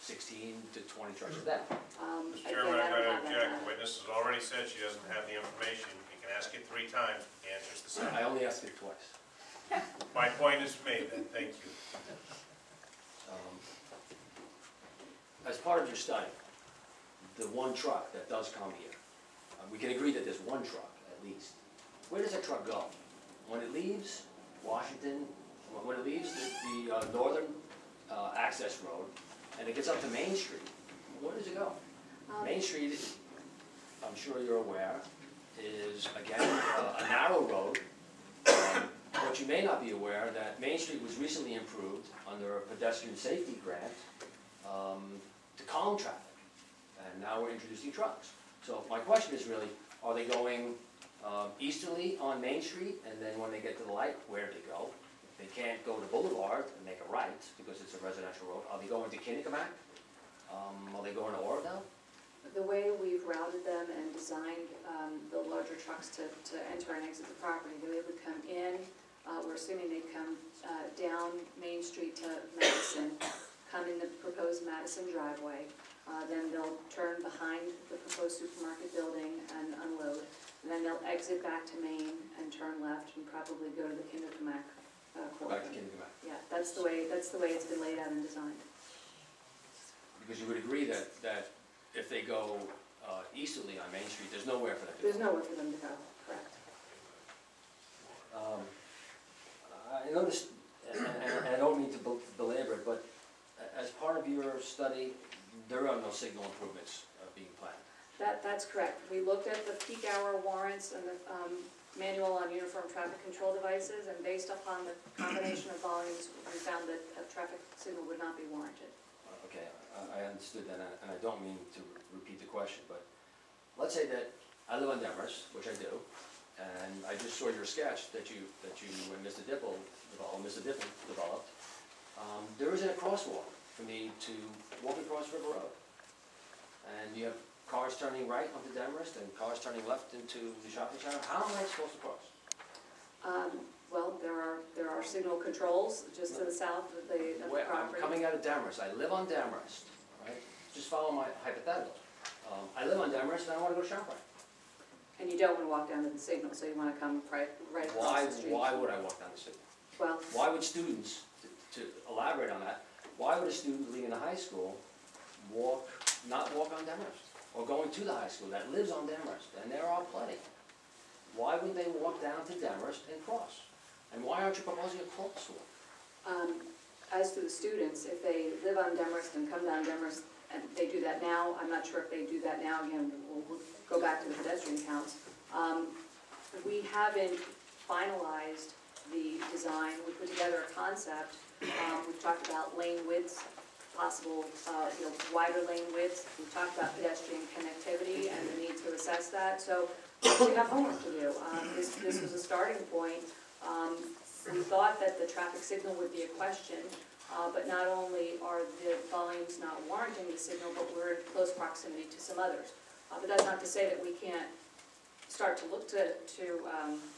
16 to 20 trucks a day. Mr. Chairman, I've got to object. The witness has already said she doesn't have the information. You can ask it 3 times, the answer's the same. I only asked it twice. My point is made then, thank you. As part of your study, the one truck that does come here, we can agree that there's one truck at least. Where does that truck go? When it leaves Washington, when it leaves the northern access road and it gets up to Main Street, where does it go? Main Street, I'm sure you're aware, is again a narrow road. But you may not be aware that Main Street was recently improved under a pedestrian safety grant to calm traffic. And now we're introducing trucks. So my question is really, are they going easterly on Main Street, and then when they get to the light, where do they go? If they can't go to Boulevard and make a right because it's a residential road, are they going to Kinnicamack? Are they going to Oroville? The way we've routed them and designed the larger trucks to enter and exit the property, they would come in, we're assuming they'd come down Main Street to Madison, come in the proposed Madison driveway, then they'll turn behind the proposed supermarket building and unload, and then they'll exit back to Main and turn left and probably go to the Kinnicamack corridor. Back to Kinnicamack. Yeah, that's the way it's been laid out and designed. Because you would agree that if they go easterly on Main Street, there's nowhere for them to go. There's nowhere for them to go, correct. I noticed, and I don't mean to belabor it, but as part of your study, there are no signal improvements being planned. That's correct. We looked at the peak hour warrants and the manual on uniform traffic control devices, and based upon the combination of volumes, we found that a traffic signal would not be warranted. Okay, I understood that, and I don't mean to repeat the question, but let's say that I live on Demorest, which I do, and I just saw your sketch that you and Mr. Dippel developed. There isn't a crosswalk for me to walk across River Road. And you have cars turning right onto Demorest and cars turning left into the shopping center. How am I supposed to cross? Well, there are signal controls just to the south of the property. I'm coming out of Demorest. I live on Demorest, right? Just follow my hypothetical. I live on Demorest and I want to go to ShopRite. And you don't want to walk down to the signal, so you want to come right across the street. Why would I walk down the signal? Well, Why would students, to elaborate on that, why would a student leaving the high school not walk on Demorest? Or going to the high school that lives on Demorest, and there are plenty. Why wouldn't they walk down to Demorest and cross? And why aren't you proposing a crosswalk? as to the students, if they live on Demorest and come down Demorest, and they do that now, I'm not sure if they do that now, again, we'll go back to the pedestrian counts. We haven't finalized the design. We put together a concept. We've talked about lane widths, possible wider lane widths. We've talked about pedestrian connectivity and the need to assess that. So we have homework to do. This was a starting point. We thought that the traffic signal would be a question, but not only are the volumes not warranting the signal, but we're in close proximity to some others. But that's not to say that we can't start to look to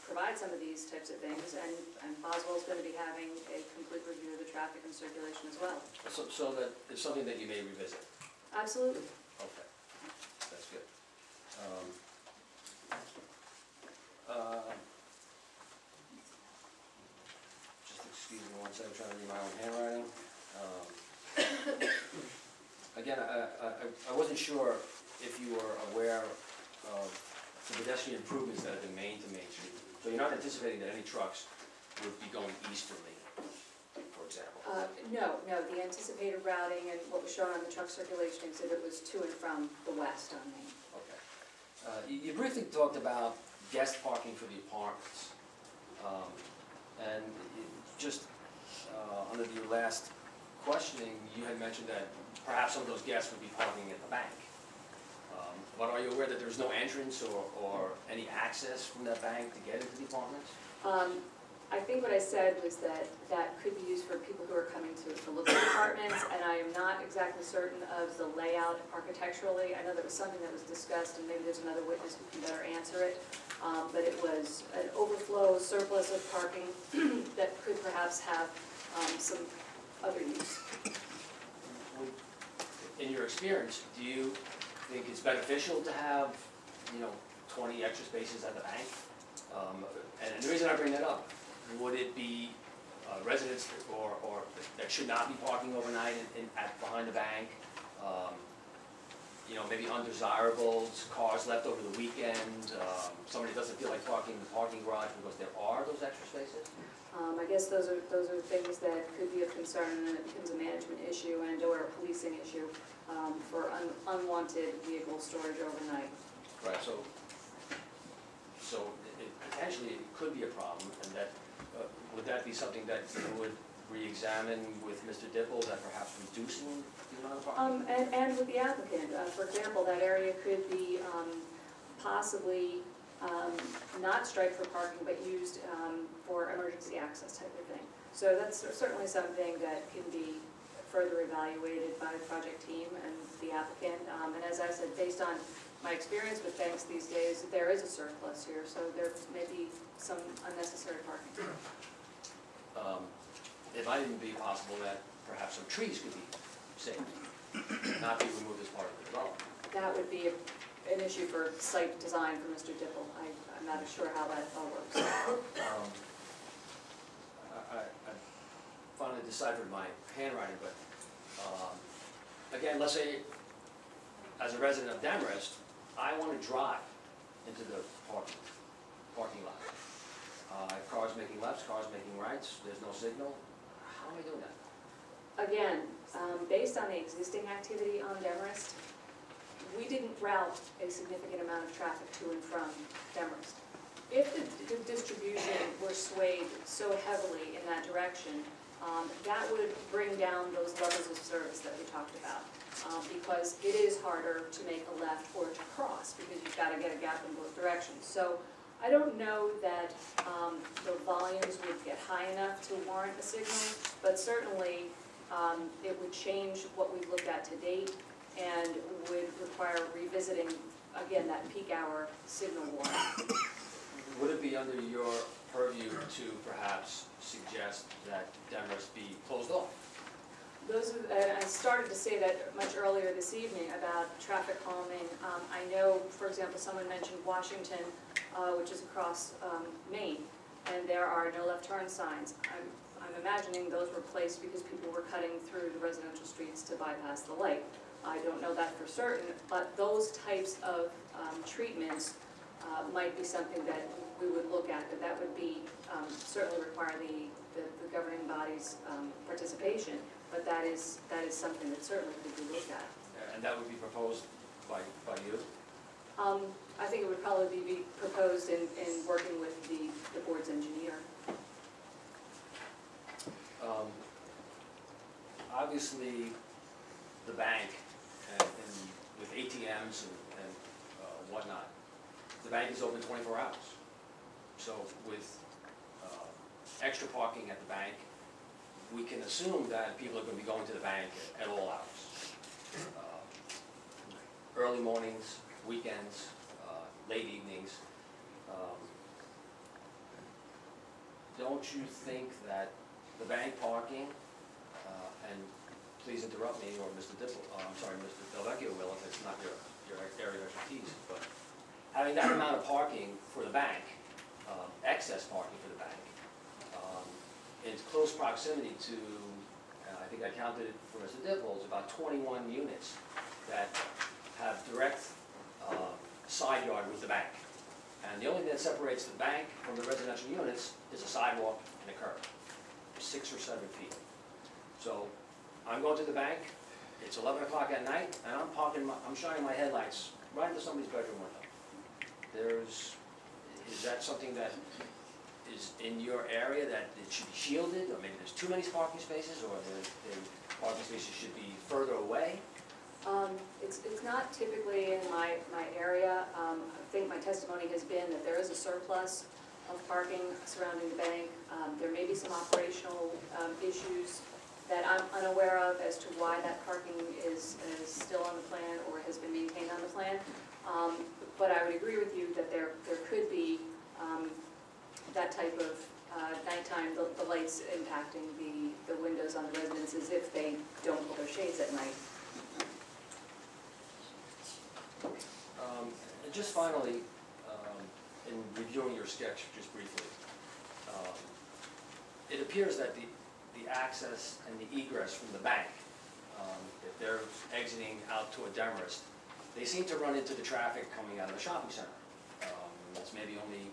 provide some of these types of things, and Boswell's going to be having a complete review of the traffic and circulation as well. So that it's something that you may revisit? Absolutely. Okay, that's good. Just excuse me one second, I'm trying to read my own handwriting. Again, I wasn't sure if you were aware of the pedestrian improvements that have been made to Main Street. So you're not anticipating that any trucks would be going easterly, for example? No, the anticipated routing and what was shown on the truck circulation exhibit was to and from the west on Main. Okay. You briefly talked about guest parking for the apartments. And under your last questioning, you had mentioned that perhaps some of those guests would be parking at the bank. But are you aware that there's no entrance or any access from that bank to get into the apartments? I think what I said was that could be used for people who are coming to look at apartments, and I am not exactly certain of the layout architecturally. I know that was something that was discussed, and maybe there's another witness who can better answer it. But it was an overflow surplus of parking that could perhaps have some other use. In your experience, do you think it's beneficial to have, 20 extra spaces at the bank? And the reason I bring that up, would it be residents or that should not be parking overnight behind the bank? Maybe undesirables, cars left over the weekend, somebody doesn't feel like parking in the parking garage because there are those extra spaces? I guess those are things that could be of concern, and then it becomes a management issue and or a policing issue for unwanted vehicle storage overnight. Right, so potentially it could be a problem, and that, would that be something that you would re-examine with Mr. Dipple, that perhaps reducing the amount of parking? And with the applicant, for example, that area could be possibly not striped for parking, but used for emergency access type of thing. So that's certainly something that can be further evaluated by the project team and the applicant. And as I said, based on my experience with banks these days, there is a surplus here, so there may be some unnecessary parking. It might even be possible that perhaps some trees could be saved, not be removed as part of the development. That would be an issue for site design for Mr. Dipple. I'm not sure how that all works. I finally deciphered my handwriting, but again, let's say as a resident of Demorest, I want to drive into the parking lot. Cars making lefts, cars making rights, there's no signal. How am I doing that? Again, based on the existing activity on Demorest, we didn't route a significant amount of traffic to and from Demorest. If the distribution were swayed so heavily in that direction, that would bring down those levels of service that we talked about. Because it is harder to make a left or to cross, because you've got to get a gap in both directions. So I don't know that the volumes would get high enough to warrant a signal, but certainly it would change what we've looked at to date and would require revisiting, again, that peak hour signal warrant. Would it be under your purview to perhaps suggest that Demorest be closed off? I started to say that much earlier this evening about traffic calming. I know, for example, someone mentioned Washington, which is across Maine, and there are no left turn signs. I'm imagining those were placed because people were cutting through the residential streets to bypass the light. I don't know that for certain, but those types of treatments might be something that we would look at, but that would be certainly require the governing body's participation. But that is something that certainly could be looked at. And that would be proposed by you? I think it would probably be proposed in working with the board's engineer. Obviously, the bank and with ATMs and whatnot, the bank is open 24 hours. So with extra parking at the bank, we can assume that people are going to be going to the bank at all hours. Early mornings, weekends, late evenings. Don't you think that the bank parking, and please interrupt me, or Mr. Mr. Delvecchio will if it's not your area of expertise, but having that amount of parking for the bank, excess parking for the bank, in close proximity to, I think I counted it for Mr. Dipple, it's about 21 units that have direct side yard with the bank. And the only thing that separates the bank from the residential units is a sidewalk and a curb, 6 or 7 feet. So I'm going to the bank, it's 11 o'clock at night, and I'm shining my headlights right into somebody's bedroom window. Is that something that is in your area that it should be shielded, or maybe there's too many parking spaces, or the parking spaces should be further away? It's not typically in my area. I think my testimony has been that there is a surplus of parking surrounding the bank. There may be some operational issues that I'm unaware of as to why that parking is still on the plan or has been maintained on the plan. But I would agree with you that there could be that type of nighttime, the lights impacting the windows on the residences if they don't pull their shades at night. And just finally, in reviewing your sketch just briefly, it appears that the access and the egress from the bank, if they're exiting out to a Demarest, they seem to run into the traffic coming out of the shopping center. It's maybe only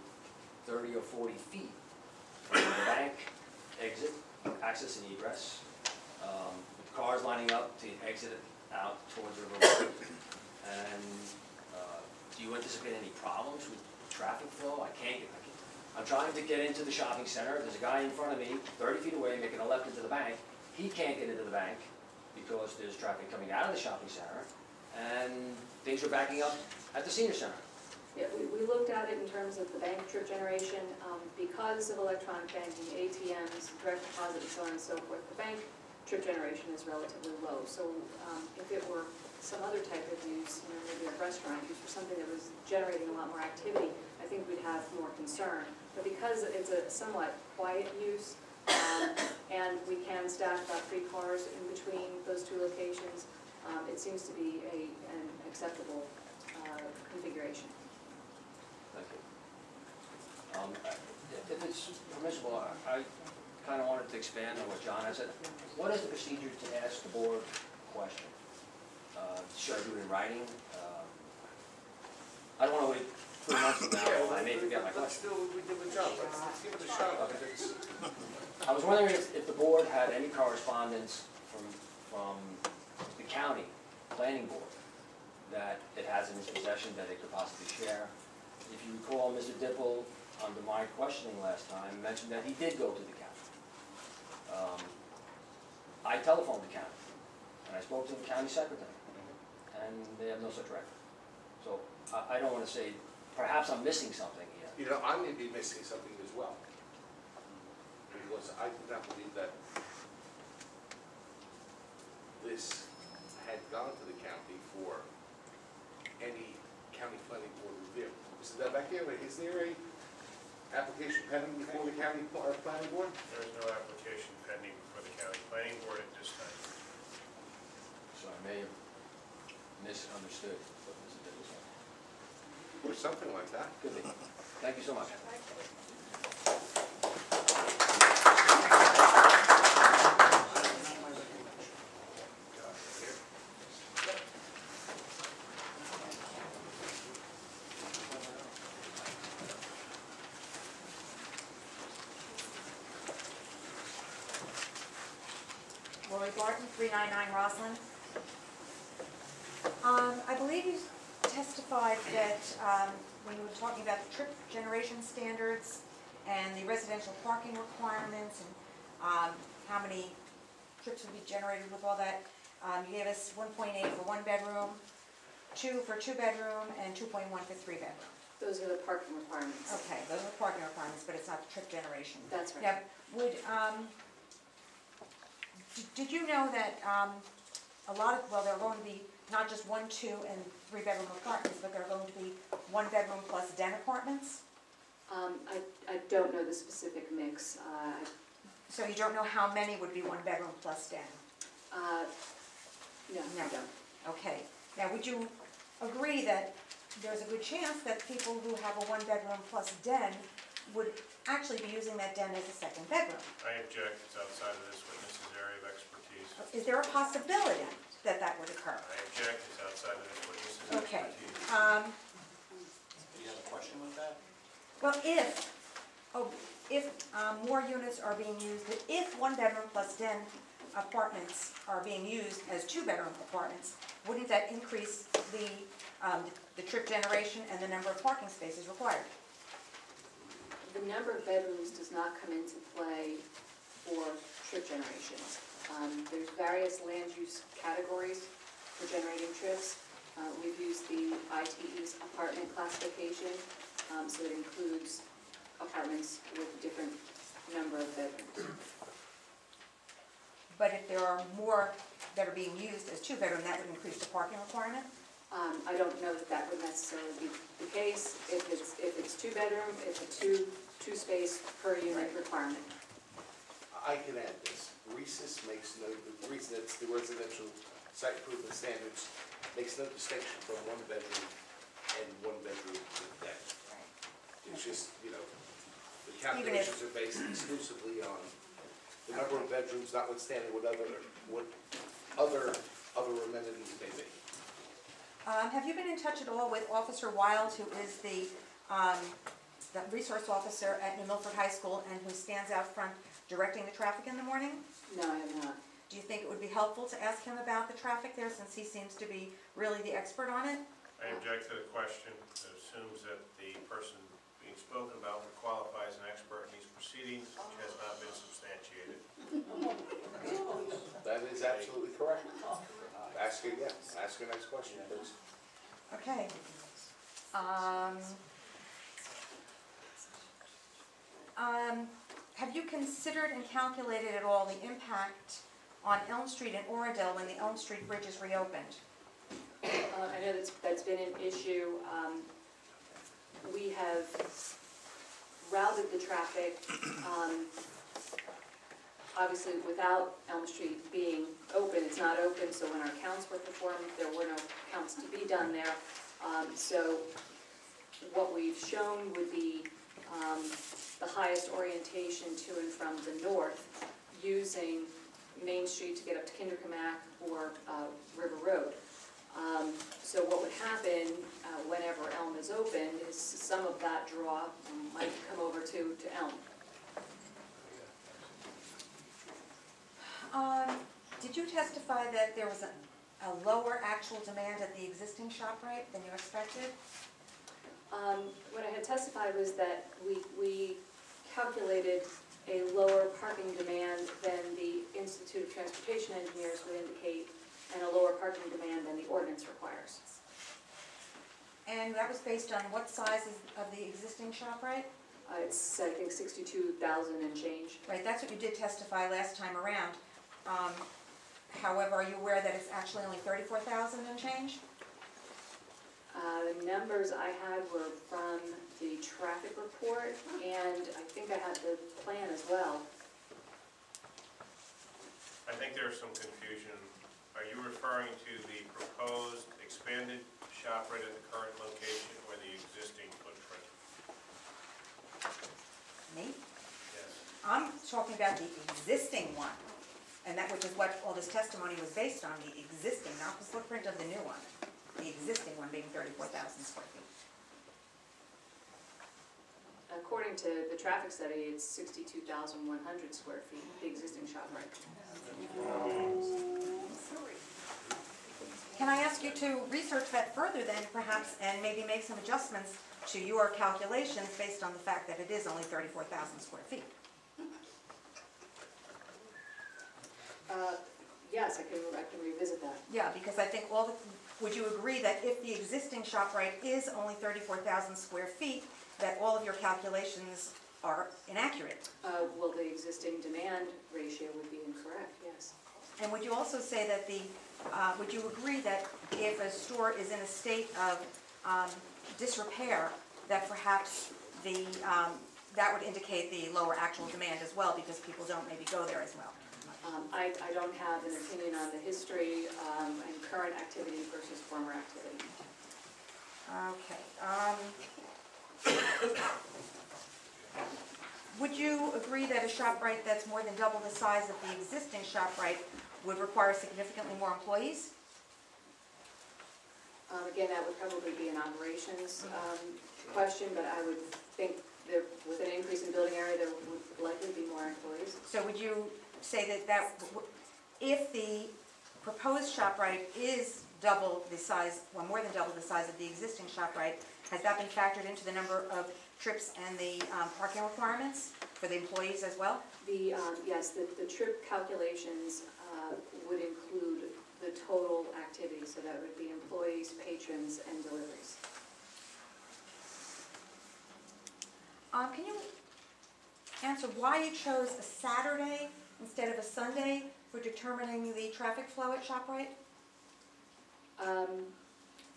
30 or 40 feet from the bank exit, access and egress, with cars lining up to exit out towards River Road. And do you anticipate any problems with traffic flow? I'm trying to get into the shopping center. There's a guy in front of me, 30 feet away, making a left into the bank. He can't get into the bank because there's traffic coming out of the shopping center, and things are backing up at the senior center. Yeah, we looked at it in terms of the bank trip generation. Because of electronic banking, ATMs, direct deposit, and so on and so forth, the bank trip generation is relatively low. So if it were some other type of use, maybe a restaurant use or something that was generating a lot more activity, I think we'd have more concern. But because it's a somewhat quiet use, and we can stack about 3 cars in between those 2 locations, it seems to be an acceptable configuration. Thank you. If it's permissible, I kind of wanted to expand on what John had said. What is the procedure to ask the board a question? Should I do it in writing? I don't want to wait 3 months from now, I may forget my question. Let's do what we did with John, let's give it a shot. I was wondering if the board had any correspondence from the county planning board that it has in its possession that it could possibly share. If you recall, Mr. Dipple, under my questioning last time, mentioned that he did go to the county. I telephoned the county, and I spoke to the county secretary, and they have no such record. So I don't want to say, perhaps I'm missing something here. You know, I may be missing something as well. Because I do not believe that this had gone to the county for any county planning board review. Mr. Delvecchio, is there a application pending before the county planning board? There is no application pending before the county planning board at this time. So I may have misunderstood what Mr. Dipple said. Or something like that. Could be. Thank you so much. Lori Barton, 399 Roslyn. I believe you testified that when you were talking about the trip generation standards and the residential parking requirements and how many trips would be generated with all that, you gave us 1.8 for 1 bedroom, 2 for 2 bedroom, and 2.1 for 3 bedroom. Those are the parking requirements. Okay, those are the parking requirements, but it's not the trip generation. That's right. Now, did you know that a lot of, well, there are going to be not just 1, 2, and 3-bedroom apartments, but there are going to be 1-bedroom plus den apartments? I don't know the specific mix. So you don't know how many would be 1-bedroom plus den? No, I don't. Okay. Now, would you agree that there's a good chance that people who have a 1-bedroom plus den would actually be using that den as a second bedroom? I object, it's outside of this witness's area of expertise. Is there a possibility that that would occur? I object, it's outside of this witness's Okay. expertise. Do you have a question with that? Well, if more units are being used, if 1-bedroom plus den apartments are being used as 2-bedroom apartments, wouldn't that increase the trip generation and the number of parking spaces required? The number of bedrooms does not come into play for trip generation. There's various land use categories for generating trips. We've used the ITE's apartment classification, so it includes apartments with a different number of bedrooms. But if there are more that are being used as 2-bedroom, that would increase the parking requirement? I don't know that that would necessarily be the case. If it's 2-bedroom, it's a two space per unit requirement. I can add this. RESIS makes no, the reason it's the residential site improvement standards makes no distinction from 1-bedroom and 1-bedroom with den. It's just, you know, the calculations are based exclusively on the number of bedrooms, notwithstanding what other amenities may be. Have you been in touch at all with Officer Wild, who is the resource officer at New Milford High School and who stands out front directing the traffic in the morning? No, I have not. Do you think it would be helpful to ask him about the traffic there, since he seems to be really the expert on it? I object to the question. It assumes that the person being spoken about would qualify as an expert in these proceedings, which has not been substantiated. That is absolutely correct. Ask your next question, please. Okay. Have you considered and calculated at all the impact on Elm Street and Oradell when the Elm Street Bridge is reopened? I know that's been an issue. We have routed the traffic, obviously without Elm Street being open. It's not open, so when our counts were performed, there were no counts to be done there. So what we've shown would be the highest orientation to and from the north, using Main Street to get up to Kinderkamack or River Road. So what would happen whenever Elm is open is some of that draw might come over to Elm. Did you testify that there was a lower actual demand at the existing ShopRite than you expected? What I had testified was that we calculated a lower parking demand than the Institute of Transportation Engineers would indicate, and a lower parking demand than the ordinance requires. And that was based on what sizes of the existing ShopRite? It's, I think, 62,000 and change. Right, that's what you did testify last time around. However, are you aware that it's actually only 34,000 and change? The numbers I had were from the traffic report, and I think I had the plan as well. I think there's some confusion. Are you referring to the proposed expanded ShopRite at the current location or the existing footprint? Me? Yes. I'm talking about the existing one, and that which is what all this testimony was based on, the existing, not the footprint of the new one. The existing one being 34,000 square feet. According to the traffic study, it's 62,100 square feet, the existing ShopRite. Can I ask you to research that further then, perhaps, and maybe make some adjustments to your calculations based on the fact that it is only 34,000 square feet? Yes, I can revisit that. Yeah, because I think would you agree that if the existing ShopRite is only 34,000 square feet, that all of your calculations are inaccurate? Well, the existing demand ratio would be incorrect, yes. And would you also say that would you agree that if a store is in a state of disrepair, that perhaps that would indicate the lower actual demand as well, because people don't maybe go there as well? I don't have an opinion on the history and current activity versus former activity. Okay. Would you agree that a ShopRite that's more than double the size of the existing ShopRite would require significantly more employees? Again, that would probably be an operations question, but I would think that with an increase in building area, there would likely be more employees. So would you say that if the proposed ShopRite is double the size, or more than double the size of the existing ShopRite, has that been factored into the number of trips and the parking requirements for the employees as well? Yes, the trip calculations would include the total activity, so that would be employees, patrons, and deliveries. Can you answer why you chose a Saturday instead of a Sunday for determining the traffic flow at ShopRite?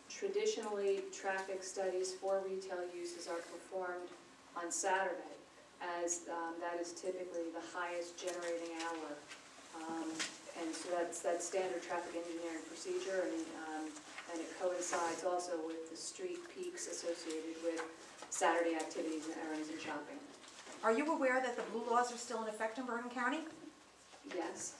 Traditionally, traffic studies for retail uses are performed on Saturday, as that is typically the highest generating hour. And so that's standard traffic engineering procedure, and it coincides also with the street peaks associated with Saturday activities and errands and shopping. Are you aware that the blue laws are still in effect in Bergen County? Yes.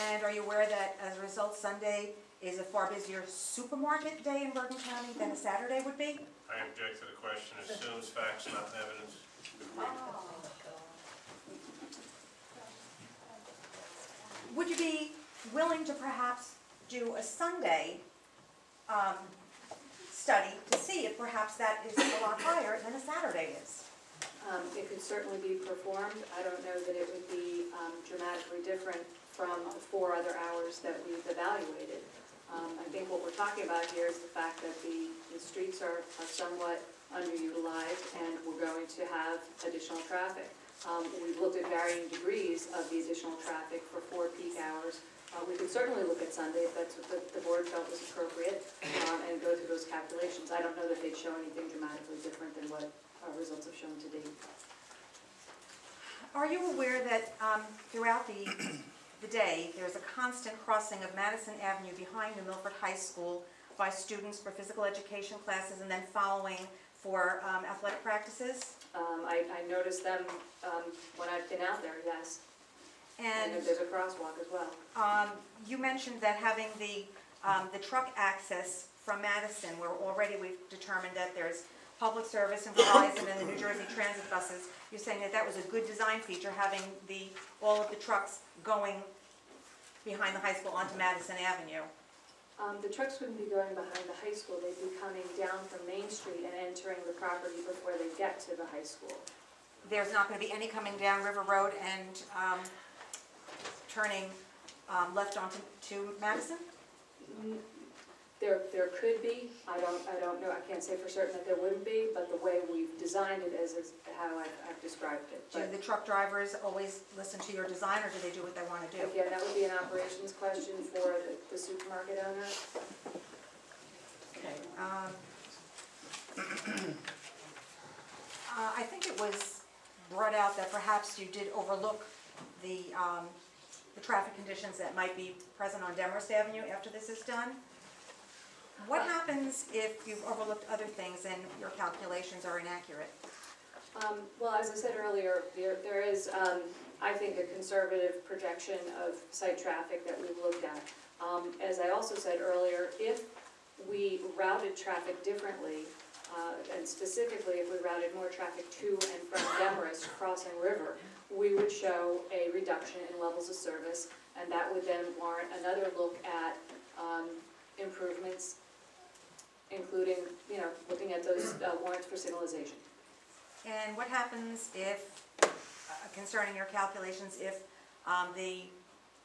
And are you aware that as a result, Sunday is a far busier supermarket day in Bergen County than a Saturday would be? I object to the question, assumes facts, not evidence. Would you be willing to perhaps do a Sunday study to see if perhaps that is a lot higher than a Saturday is? It could certainly be performed. I don't know that it would be dramatically different from the 4 other hours that we've evaluated. I think what we're talking about here is the fact that the streets are somewhat underutilized, and we're going to have additional traffic. We've looked at varying degrees of the additional traffic for 4 peak hours. We could certainly look at Sunday if that's what the board felt was appropriate, and go through those calculations. I don't know that they'd show anything dramatically different than what our results have shown to date. Are you aware that throughout the day, there's a constant crossing of Madison Avenue behind New Milford High School by students for physical education classes and then following for athletic practices? I noticed them when I've been out there, yes. And there's a crosswalk as well. You mentioned that having the truck access from Madison, where already we've determined that there's public service and Verizon and the New Jersey Transit buses. You're saying that that was a good design feature, having all of the trucks going behind the high school onto Madison Avenue. The trucks wouldn't be going behind the high school. They'd be coming down from Main Street and entering the property before they get to the high school. There's not going to be any coming down River Road and turning left onto Madison? There could be. I don't know. I can't say for certain that there wouldn't be, but the way we've designed it is how I've described it. Do the truck drivers always listen to your design, or do they do what they want to do? Again, that would be an operations question for the supermarket owner. Okay. I think it was brought out that perhaps you did overlook the traffic conditions that might be present on Demarest Avenue after this is done. What happens if you've overlooked other things and your calculations are inaccurate? Well, as I said earlier, there is, I think, a conservative projection of site traffic that we've looked at. As I also said earlier, if we routed traffic differently, and specifically if we routed more traffic to and from Demarest crossing River, we would show a reduction in levels of service, and that would then warrant another look at improvements, including, looking at those warrants for signalization. And what happens if, concerning your calculations, if the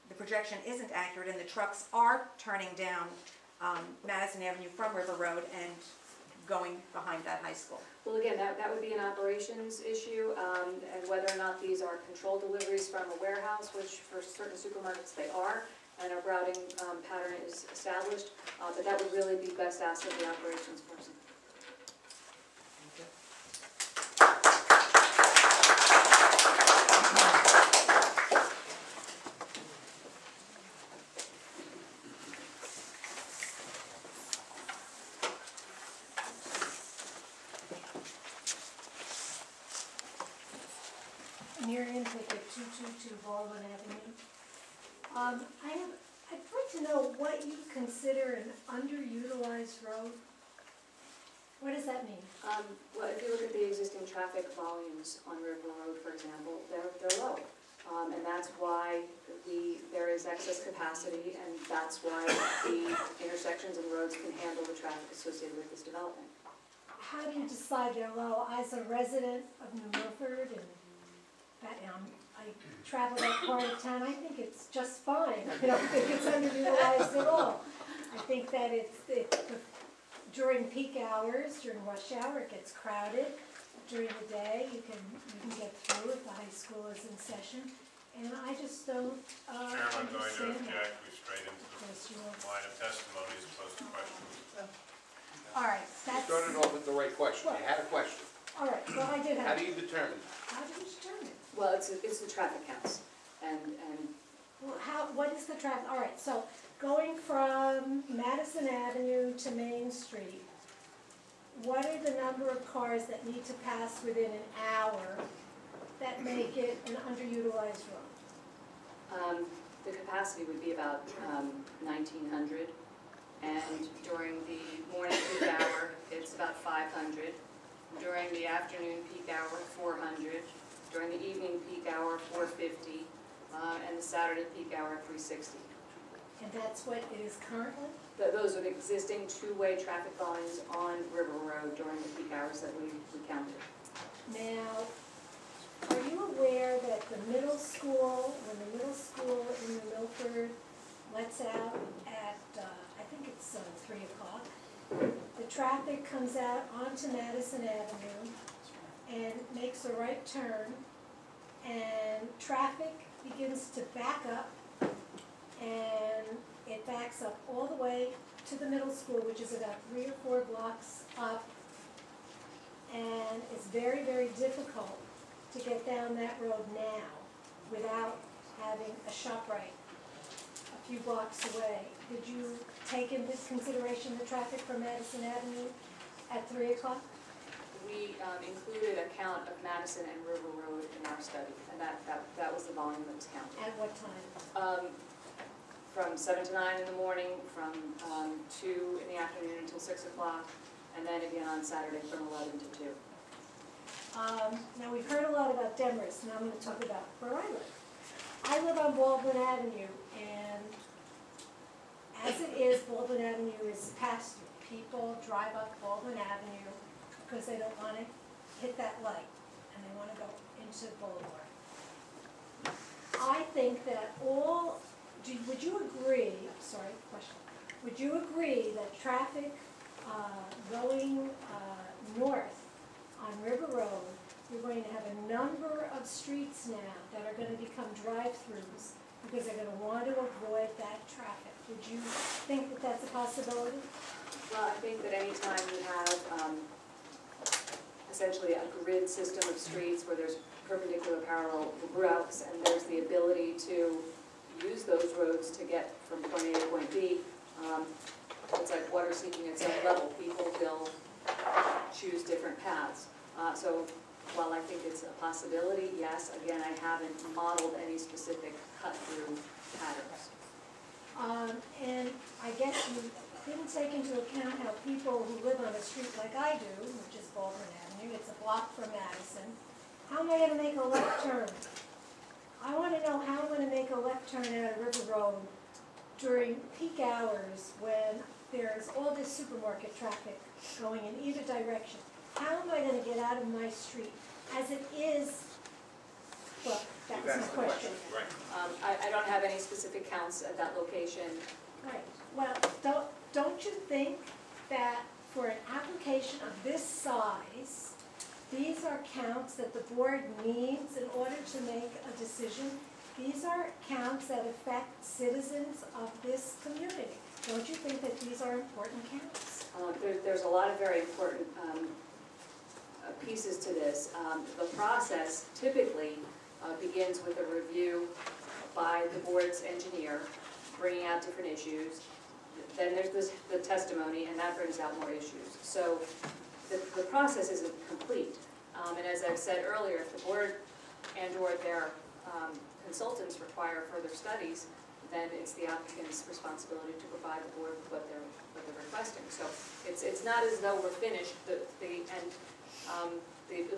the projection isn't accurate and the trucks are turning down Madison Avenue from River Road and going behind that high school? Well, again, that would be an operations issue, and whether or not these are controlled deliveries from a warehouse, which for certain supermarkets they are, and a routing pattern is established, but that would really be best asked of the operations person. Miriam Pickett, 222 Baldwin Avenue. I'd like to know what you consider an underutilized road. What does that mean? Well, if you look at the existing traffic volumes on River Road, for example, they're low. And that's why there is excess capacity, and that's why the intersections and roads can handle the traffic associated with this development. How do you decide they're low? As a resident of New Milford, and I travel that part of town, I think it's just fine. I don't think it's underutilized at all. I think that during peak hours, during rush hour, it gets crowded. During the day, you can get through if the high school is in session. And I just don't Chairman, I'm going to understand that. object. We straight into Yes, you the will. line of testimony as opposed to questions. All right, You that's, started off with the right question, you had a question. all right, well, I did How have, do you determine? how do you determine? Well, it's the traffic counts, and Well, what is the traffic, all right, so going from Madison Avenue to Main Street, what are the number of cars that need to pass within an hour that make it an underutilized road? the capacity would be about 1,900. And during the morning peak hour, it's about 500. During the afternoon peak hour, 400. During the evening peak hour, 450. And the Saturday peak hour, 360. And that's what it is currently? Those are the existing two-way traffic volumes on River Road during the peak hours that we counted. Now, are you aware that the middle school, when the middle school in New Milford lets out at, I think it's 3 o'clock, the traffic comes out onto Madison Avenue and makes a right turn, and traffic begins to back up, and it backs up all the way to the middle school, which is about 3 or 4 blocks up, and it's very, very difficult to get down that road now without having a ShopRite a few blocks away. Did you take into consideration the traffic from Madison Avenue at 3 o'clock? We included a count of Madison and River Road in our study, and that was the volume that was counted. At what time? From 7 to 9 in the morning, from 2 in the afternoon until 6 o'clock, and then again on Saturday from 11 to 2. Now, we've heard a lot about Demers, now I'm going to talk about where I live. I live on Baldwin Avenue, and as it is, Baldwin Avenue is passed through. People drive up Baldwin Avenue because they don't want to hit that light, and they want to go into Boulevard. I think that would you agree, question, would you agree that traffic going north on River Road, you're going to have a number of streets now that are going to become drive-throughs because they're going to want to avoid that traffic? Would you think that that's a possibility? Well, I think that anytime you have essentially a grid system of streets where there's perpendicular parallel routes and there's the ability to use those roads to get from point A to point B, it's like water seeking its own level. People will choose different paths. So while I think it's a possibility, yes, again, I haven't modeled any specific cut-through patterns. And I guess you didn't take into account how people who live on a street like I do, which is Baldwin Avenue, it's a block from Madison, how am I going to make a left turn? I want to know how I'm going to make a left turn out of River Road during peak hours when there's all this supermarket traffic going in either direction. How am I going to get out of my street? As it is, Well, that's my question. Right. I don't have any specific counts at that location. Right, well, don't you think that for an application of this size, these are counts that the board needs in order to make a decision? These are counts that affect citizens of this community. Don't you think that these are important counts? There's a lot of very important pieces to this. The process typically begins with a review by the board's engineer, bringing out different issues. Then there's the testimony, and that brings out more issues. So the process isn't complete. And as I've said earlier, if the board and/or their consultants require further studies, then it's the applicant's responsibility to provide the board with what they're requesting. So it's not as though we're finished. The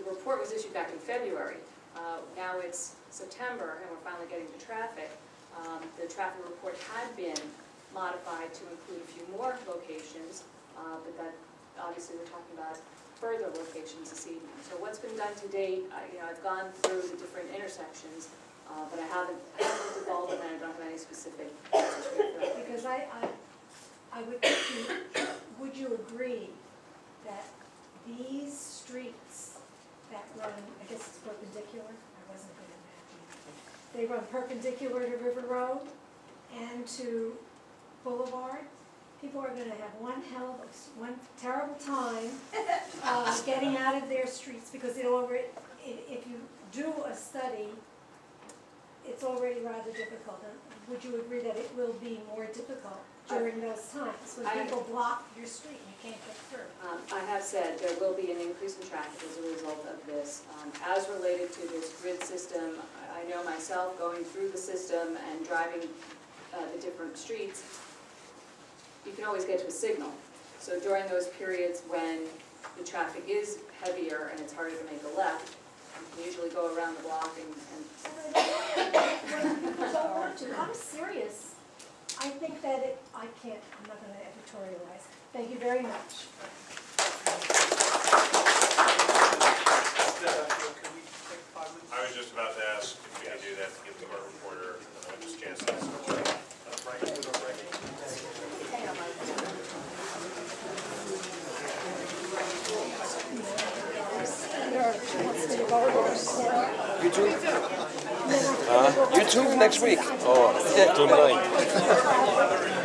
report was issued back in February. Now it's September, and we're finally getting to traffic. The traffic report had been modified to include a few more locations, but that obviously we're talking about further locations this evening. So what's been done to date, I've gone through the different intersections, but I haven't looked at all of them, and I don't have any specific answers for that. Because would you agree that these streets that run, I guess it's perpendicular, I wasn't good at that either. They run perpendicular to River Road and to Boulevard. People are gonna have one terrible time getting out of their streets, because if you do a study, it's already rather difficult. And would you agree that it will be more difficult during those times, when people block your street and you can't get through? I have said there will be an increase in traffic as a result of this. As related to this grid system, I know myself going through the system and driving the different streets, you can always get to a signal. So during those periods when the traffic is heavier and it's harder to make a left, you can usually go around the block and don't want to. I'm serious. I think that I'm not going to editorialize. Thank you very much. I was just about to ask if we could do that to give the court reporter this chance to ask a question. YouTube next week. Oh, tonight.